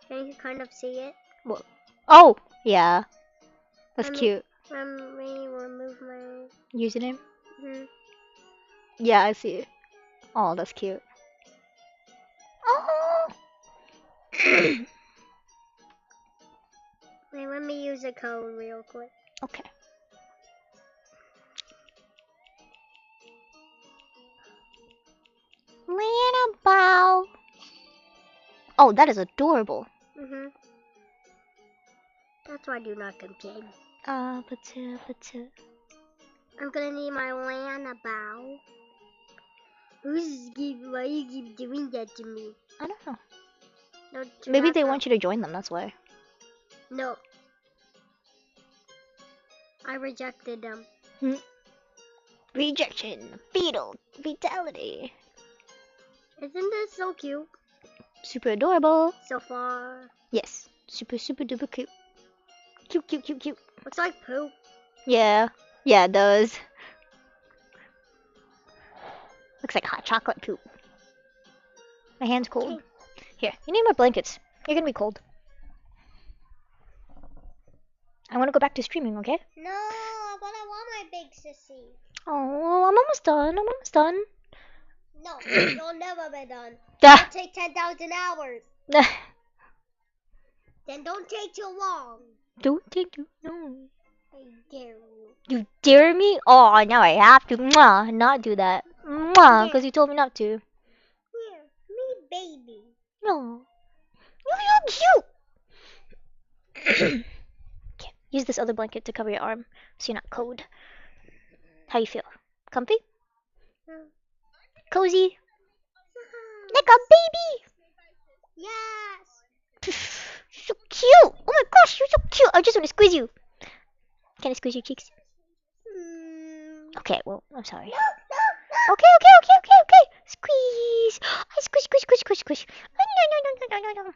Can you kind of see it? What? Oh, yeah. That's I'm- cute. Let me remove my. Username? Hmm. Yeah, I see it. Oh, that's cute. Oh. Wait, let me use a code real quick. Okay. Bow. Oh, that is adorable. That's why I do not complain. But I'm gonna need my Lana bow. Why you keep doing that to me? I don't know. No, Maybe they want you to join them, that's why. No. I rejected them. Rejection, fetal, fatality. Isn't this so cute? Super adorable. So far. Yes. Super duper cute. Cute. Looks like poop. Yeah. Yeah, it does. Looks like hot chocolate poop. My hand's cold. Okay. Here, you need more blankets. You're gonna be cold. I want to go back to streaming, okay? No, but I want my big sissy. Oh, I'm almost done. No, you'll never be done. Ah. It'll take 10,000 hours. Then don't take too long. Don't take too long. I dare you. You dare me? Oh, now I have to not do that. Because you told me not to. Here, me baby. No. You're cute. Okay, use this other blanket to cover your arm so you're not cold. How you feel? Comfy? Cozy? Like a baby? Yes. So cute! Oh my gosh, you're so cute! I just want to squeeze you. Can I squeeze your cheeks? Okay, well, I'm sorry. Okay. Squeeze! I squish. No.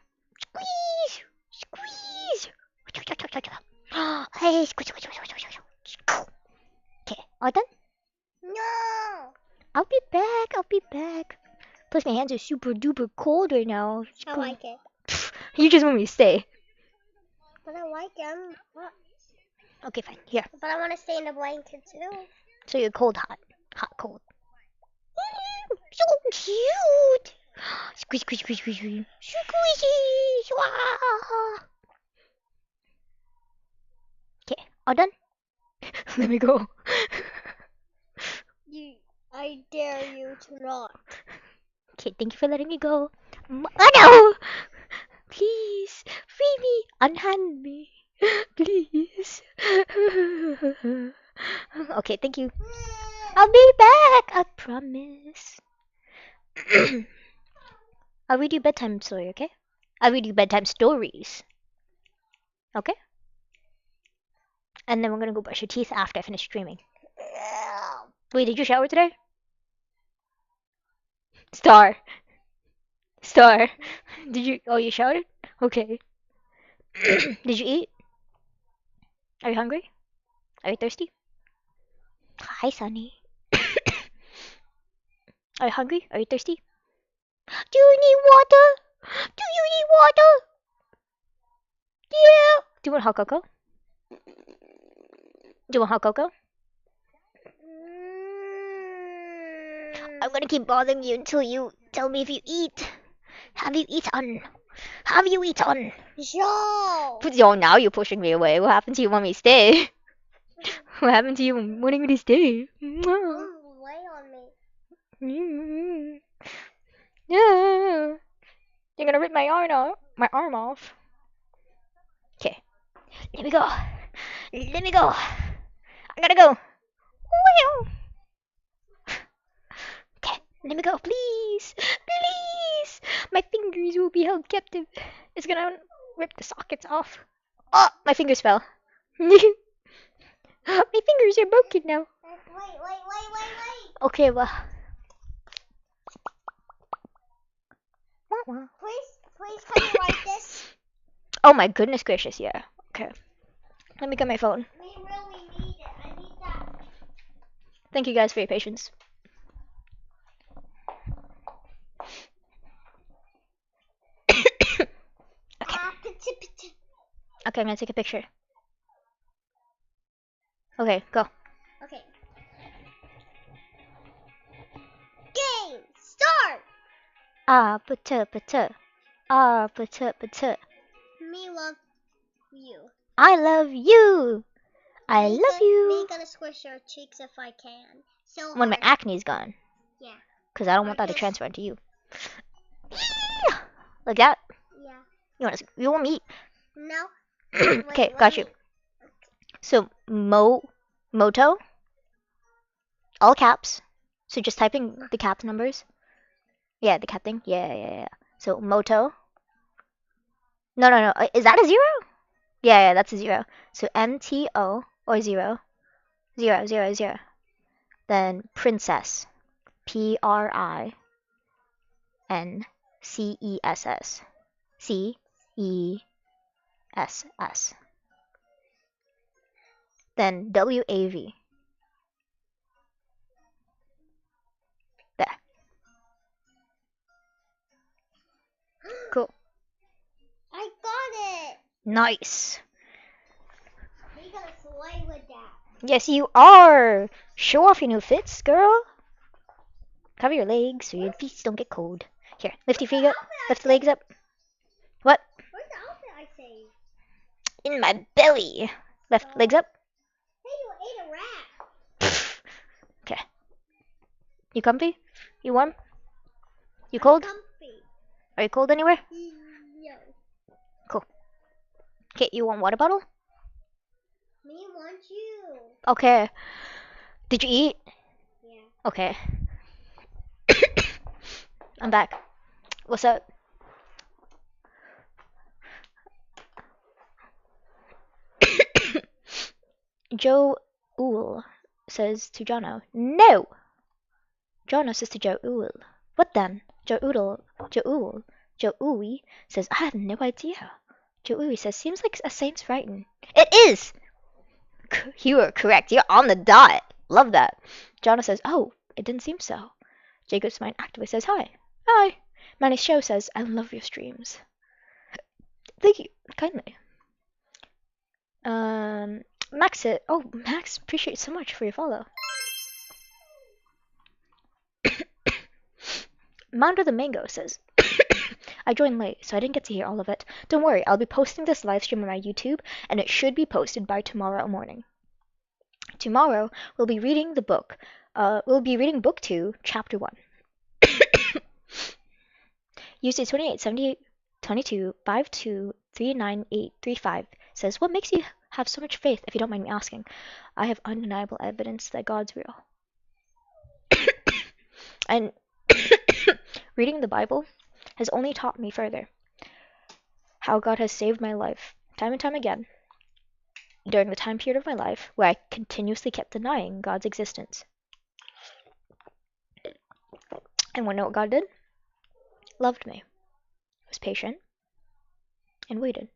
Squeeze! Hey, squish. Okay, all done? No. I'll be back. Plus, my hands are super duper cold right now. I like it. You just want me to stay. But I like it. Okay, fine. Here. But I want to stay in the blanket too. So you're cold, hot. Hot, cold. So cute! Squeeze. Squeezy! Okay, all done? Let me go. I dare you to not. Okay, thank you for letting me go. Oh no! Please, free me, unhand me. Please. Okay, thank you. I'll be back, I promise. I'll read you bedtime story, okay? I'll read you bedtime stories. Okay? And then we're gonna go brush your teeth after I finish streaming. Wait, did you shower today? Star. Star. Did you? Oh, you showered? Okay. Did you eat? Are you hungry? Are you thirsty? Hi, Sunny. Are you hungry? Are you thirsty? Do you need water? Do you need water? Yeah. Do you want hot cocoa? Do you want hot cocoa? I'm gonna keep bothering you until you tell me if you eat. Have you eaten? Have you eaten? Joe! Oh, now you're pushing me away. What happened to you want me to stay? What happened to you wanting me to stay? Lay on me. Yeah. You're gonna rip my arm off. Okay. Let me go. Let me go. I gotta go. Okay. Let me go, please. Please. My fingers will be held captive. It's gonna rip the sockets off. Oh, my fingers fell. My fingers are broken now. Wait. Okay, well. Please, can you write this? Oh my goodness gracious, yeah. Okay. Let me get my phone. We really need it. I need that. Thank you guys for your patience. Okay. Okay, I'm gonna take a picture. Okay, go. Okay. Game start. Pata. Pata. Me love you. I love you. I love Me you. gonna squish your cheeks if I can. So When my hard. acne's gone. Yeah. Because I don't want that to Marcus. transfer into you. Yeah. Like that? Yeah. You want me? No. Okay, Wait, got you. So, Moto, all caps. So just typing the cap numbers. Yeah, the cap thing. Yeah. So, Moto. No. Is that a 0? Yeah, that's a 0. So, MTO, or 0. 0. Then, Princess. PRINCESS. CESS. Then WAV. There. Cool. I got it. Nice. We gonna slay with that. Yes, you are. Show off your new fits, girl. Cover your legs so your feet don't get cold. Here, lift your feet up. Lift the legs up. What? Where's the outfit I saved? In my belly. Lift legs up. Hey, you ate a rat. Okay. You comfy? You warm? You cold? Comfy. Are you cold anywhere? No. Cool. Okay, you want water bottle? Me want you. Okay. Did you eat? Yeah. Okay. I'm back. What's up? Joe Ool says to Jono, no! Jono says to Joe Ool, what then? Joe Ooey says, I have no idea. Joe Ooey says, seems like a saint's writing. It is! You are correct. You're on the dot. Love that. Jono says, oh, it didn't seem so. Jacob's Mind actively says, hi. Hi. Manny Show says, I love your streams. Thank you. Kindly. Max said, oh, Max, appreciate you so much for your follow. Mounder the Mango says, I joined late, so I didn't get to hear all of it. Don't worry, I'll be posting this live stream on my YouTube, and it should be posted by tomorrow morning. Tomorrow, we'll be reading the book. We'll be reading Book 2, Chapter 1. User 287822523985 says, what makes you have so much faith, if you don't mind me asking? I have undeniable evidence that God's real. And reading the Bible has only taught me further how God has saved my life time and time again during the time period of my life where I continuously kept denying God's existence. And when what God did? Loved me, was patient, and waited.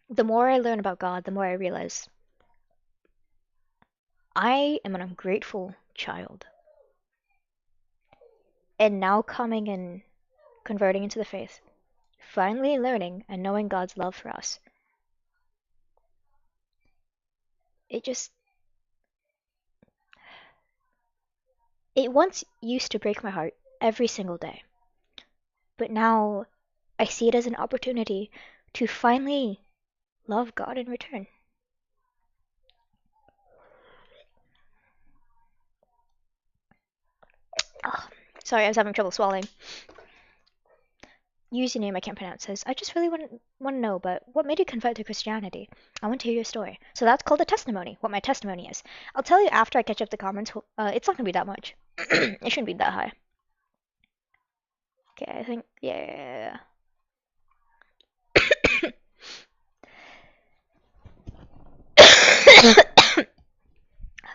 The more I learn about God, the more I realize I am an ungrateful child. And now coming and converting into the faith, finally learning and knowing God's love for us, it once used to break my heart every single day. But now I see it as an opportunity to finally love God in return. Oh, sorry, I was having trouble swallowing. Username I can't pronounce says, I just really want to know, but what made you convert to Christianity? I want to hear your story. So that's called a testimony, what my testimony is. I'll tell you after I catch up the comments. It's not going to be that much. It shouldn't be that high. Okay, I think, yeah.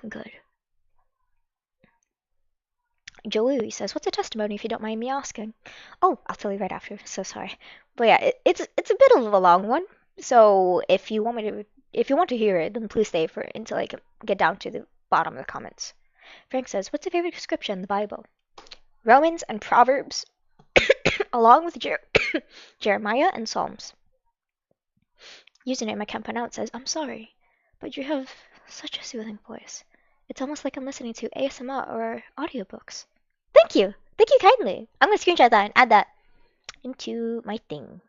I'm good. Joey says, what's a testimony if you don't mind me asking? Oh, I'll tell you right after. So sorry. But yeah, it's a bit of a long one. So if you want to hear it, then please stay for it until I can get down to the bottom of the comments. Frank says, what's your favorite scripture in the Bible? Romans and Proverbs, along with Jeremiah and Psalms. Username I can't pronounce says, I'm sorry, but you have such a soothing voice. It's almost like I'm listening to ASMR or audiobooks. Thank you. Thank you kindly. I'm going to screenshot that and add that into my thing.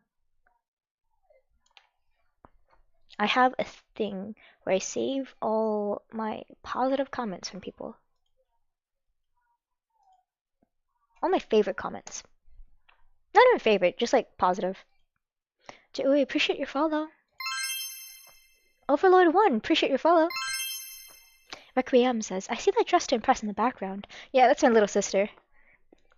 I have a thing where I save all my positive comments from people. All my favorite comments. Not even favorite, just like positive. Joey, appreciate your follow. Overlord1, appreciate your follow. Requiem says, I see that dress to impress in the background. Yeah, that's my little sister.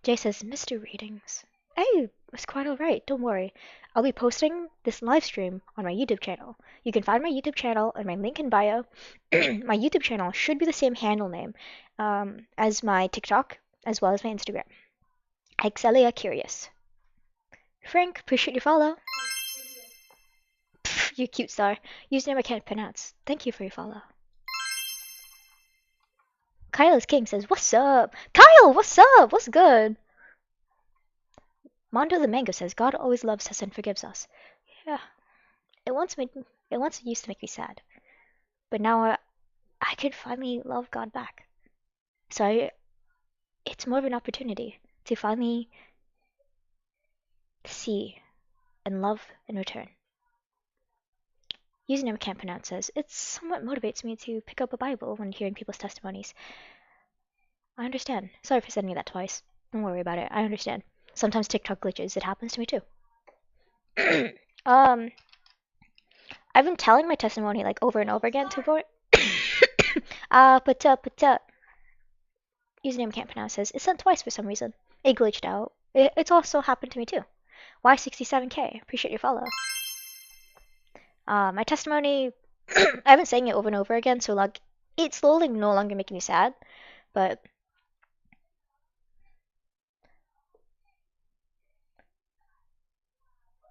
Jay says, Mr. Readings. Hey, it's quite alright, don't worry. I'll be posting this live stream on my YouTube channel. You can find my YouTube channel in my link in bio. My YouTube channel should be the same handle name as my TikTok, as well as my Instagram. Excelia Curious. Frank, appreciate your follow. Pff, you cute star. Username I can't pronounce. Thank you for your follow. Kyle is King says, what's up? Kyle, what's up? What's good? Mondo the Mango says, God always loves us and forgives us. Yeah. It once used to make me sad. But now I could finally love God back. So it's more of an opportunity to finally see and love in return. Username I can't pronounce says, it somewhat motivates me to pick up a Bible when hearing people's testimonies. I understand. Sorry for sending that twice. Don't worry about it. I understand. Sometimes TikTok glitches. It happens to me too. I've been telling my testimony like over and over again to avoid. Pata. Username can't pronounce says, it's sent twice for some reason. It glitched out. It's also happened to me too. Y67K, appreciate your follow. My testimony, I've been saying it over and over again, so like, it's slowly no longer making me sad, but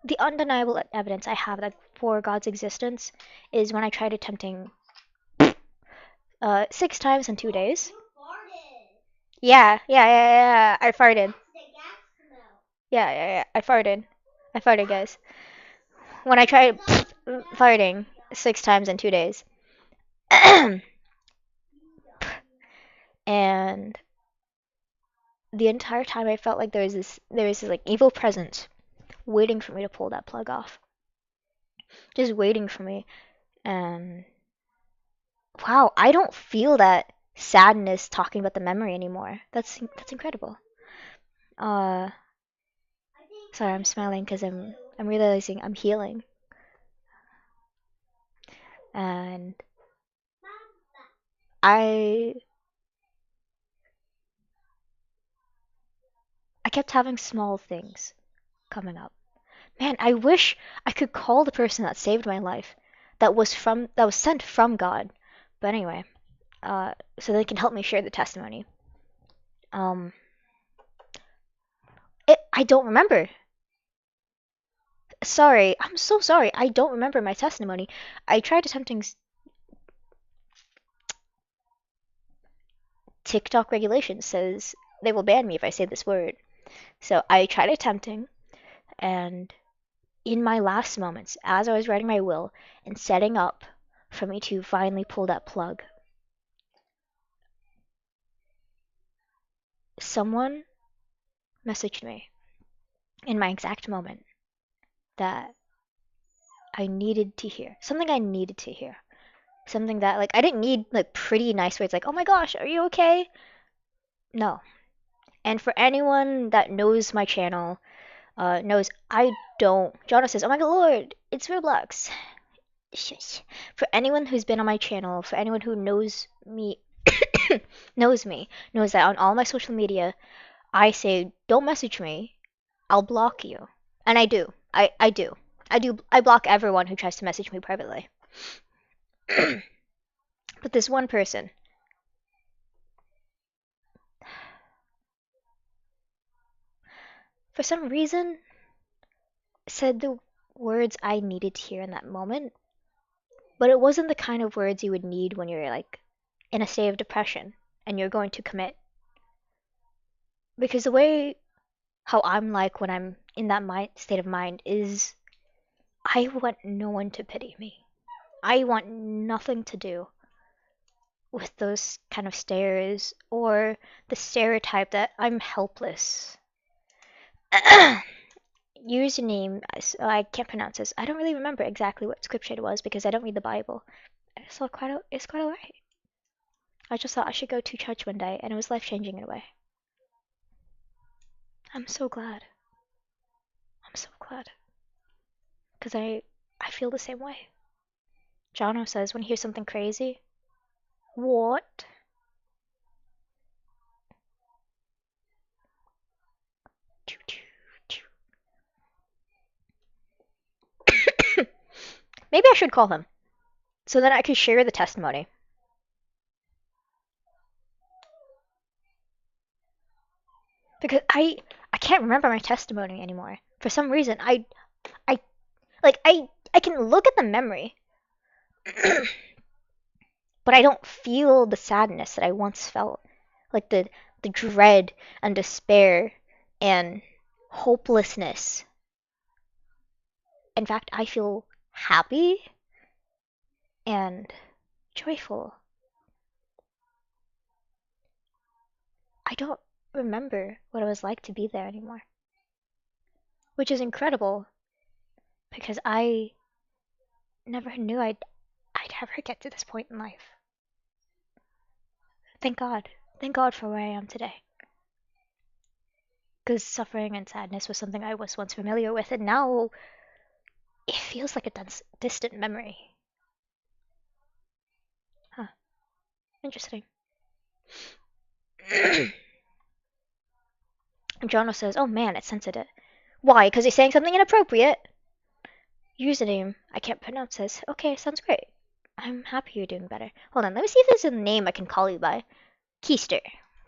the undeniable evidence I have that for God's existence is when I tried attempting 6 times in 2 days. Yeah, I farted. Yeah, I farted. I farted, guys. When I tried farting 6 times in 2 days. And the entire time I felt like there was this like evil presence waiting for me to pull that plug off. Just waiting for me. And wow, I don't feel that sadness talking about the memory anymore. That's incredible. Sorry, I'm smiling because I'm realizing I'm healing. And I kept having small things coming up. Man, I wish I could call the person that saved my life, that was sent from God. But anyway, so they can help me share the testimony. I don't remember. Sorry, I'm so sorry. I don't remember my testimony. I tried attempting TikTok regulation says they will ban me if I say this word. So I tried attempting, and in my last moments, as I was writing my will and setting up for me to finally pull that plug, someone messaged me in my exact moment that I needed to hear. Something I needed to hear. Something that, like, I didn't need, like, pretty nice words like, oh my gosh, are you okay? No. And for anyone that knows my channel, knows I don't. Jonah says, oh my god, Lord, it's Roblox. Shush. For anyone who's been on my channel, for anyone who knows me, knows that on all my social media, I say, don't message me, I'll block you. And I do. I do. I block everyone who tries to message me privately. But this one person, for some reason, said the words I needed to hear in that moment, but it wasn't the kind of words you would need when you're, like, in a state of depression and you're going to commit. Because the way how I'm like when I'm in that state of mind is I want no one to pity me. I want nothing to do with those kind of stares or the stereotype that I'm helpless. Username, I can't pronounce this. I don't really remember exactly what scripture it was because I don't read the Bible. So it's quite alright. I just thought I should go to church one day, and it was life-changing in a way. I'm so glad. I'm so glad. Because I feel the same way. Jono says when he hears something crazy, what? Maybe I should call him, so that I could share the testimony. Because I can't remember my testimony anymore. For some reason, I can look at the memory, but I don't feel the sadness that I once felt. Like the dread and despair and hopelessness. In fact, I feel happy and joyful. I don't remember what it was like to be there anymore. Which is incredible because I never knew I'd ever get to this point in life. Thank God. Thank God for where I am today. Because suffering and sadness was something I was once familiar with, and now it feels like a distant memory. Huh. Interesting. Jono says, oh man, it censored it. Why? Because he's saying something inappropriate? Username, I can't pronounce this. Okay, sounds great. I'm happy you're doing better. Hold on, let me see if there's a name I can call you by. Keister.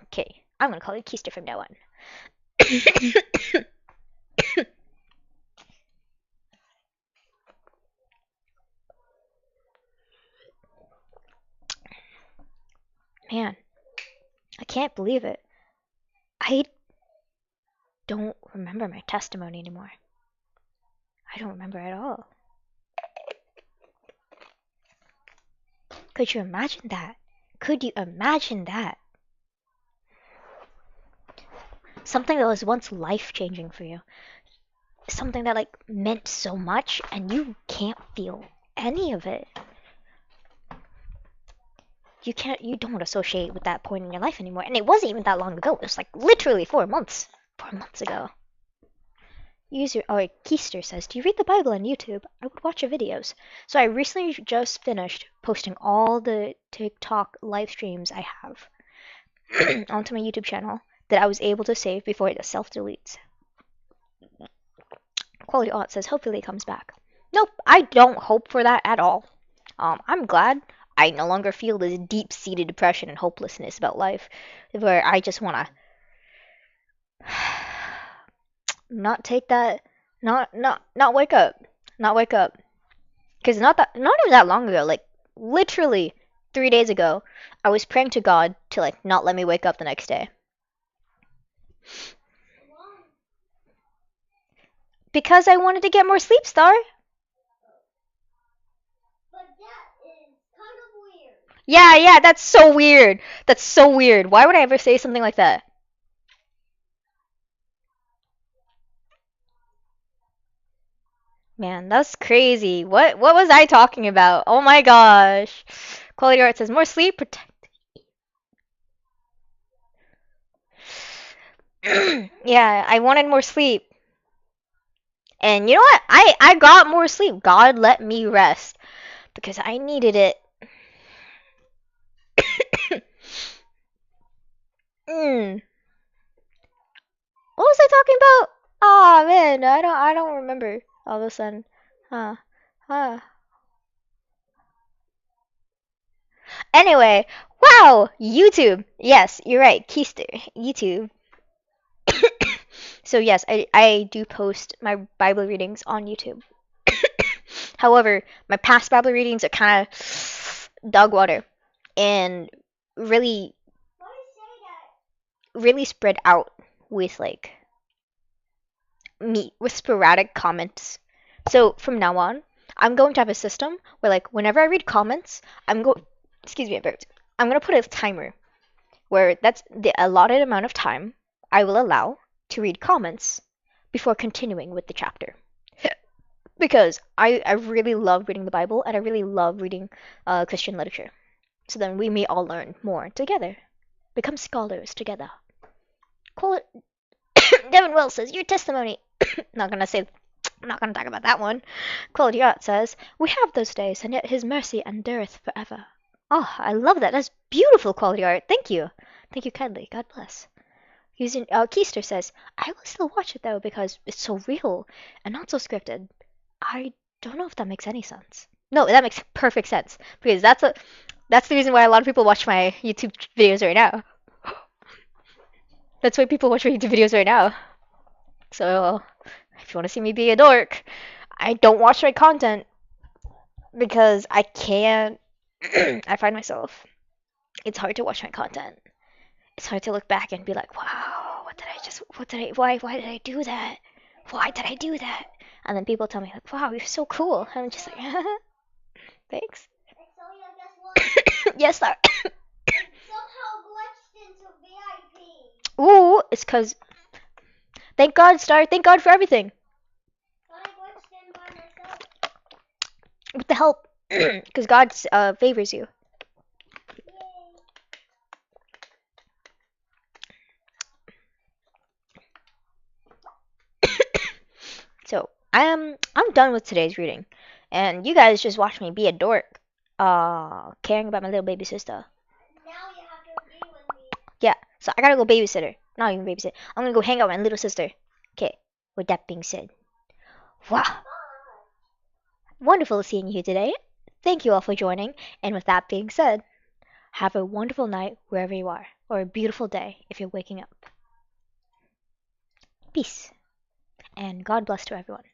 Okay, I'm gonna call you Keister from now on. Man, I can't believe it. I don't remember my testimony anymore. I don't remember at all. Could you imagine that? Could you imagine that? Something that was once life-changing for you. Something that, like, meant so much, and you can't feel any of it. You don't associate with that point in your life anymore. And it wasn't even that long ago. It was, like, literally 4 months. 4 months ago. Keister says, do you read the Bible on YouTube? I would watch your videos. So I recently just finished posting all the TikTok live streams I have onto my YouTube channel. that I was able to save before it self-deletes. Quality Art says hopefully it comes back. Nope, I don't hope for that at all. I'm glad I no longer feel this deep-seated depression and hopelessness about life, where I just wanna not take that, not wake up, not wake up. Because not even that long ago, like literally 3 days ago, I was praying to God to like not let me wake up the next day. Because I wanted to get more sleep, Star. But that is kind of weird. Yeah, that's so weird. That's so weird. Why would I ever say something like that? Man, that's crazy. What was I talking about? Oh my gosh. Quality Art says more sleep protect. Yeah, I wanted more sleep. And you know what? I got more sleep. God let me rest because I needed it. mm. What was I talking about? Oh man, I don't remember all of a sudden. Huh. Huh. Anyway, wow, YouTube. Yes, you're right. Keister, YouTube. So yes, I do post my Bible readings on YouTube. However, my past Bible readings are kind of dog water and really really spread out with like me with sporadic comments. So from now on, I'm going to have a system where like whenever I read comments, excuse me, I'm gonna put a timer where that's the allotted amount of time I will allow to read comments before continuing with the chapter. Because I really love reading the Bible and I really love reading Christian literature. So then we may all learn more together, become scholars together. Call it. Devin Wells says your testimony. not gonna say. I'm not gonna talk about that one. Quality Art says we have those days, and yet His mercy endureth forever. Oh, I love that. That's beautiful, Quality Art. Thank you. Thank you kindly. God bless. Using Keister says I will still watch it though because it's so real and not so scripted. I don't know if that makes any sense. No, that makes perfect sense because that's the reason why a lot of people watch my YouTube videos right now. That's why people watch my YouTube videos right now. So if you want to see me be a dork, I don't watch my content because I can't. I find myself. It's hard to watch my content. It's hard to look back and be like, wow, why did I do that? Why did I do that? And then people tell me like, wow, you're so cool. And I'm just like, thanks. Guess what? Yes, sir. Somehow glitched into VIP. Ooh, it's cause. Thank God, Star. Thank God for everything. I glitched in by myself. With the help, because God favors you. Yay. So I'm done with today's reading, and you guys just watch me be a dork, caring about my little baby sister. Now you have to be with me. Yeah, so I gotta go babysit her. Not even babysit. I'm gonna go hang out with my little sister. Okay. With that being said, wow, wonderful seeing you today. Thank you all for joining. And with that being said, have a wonderful night wherever you are, or a beautiful day if you're waking up. Peace, and God bless to everyone.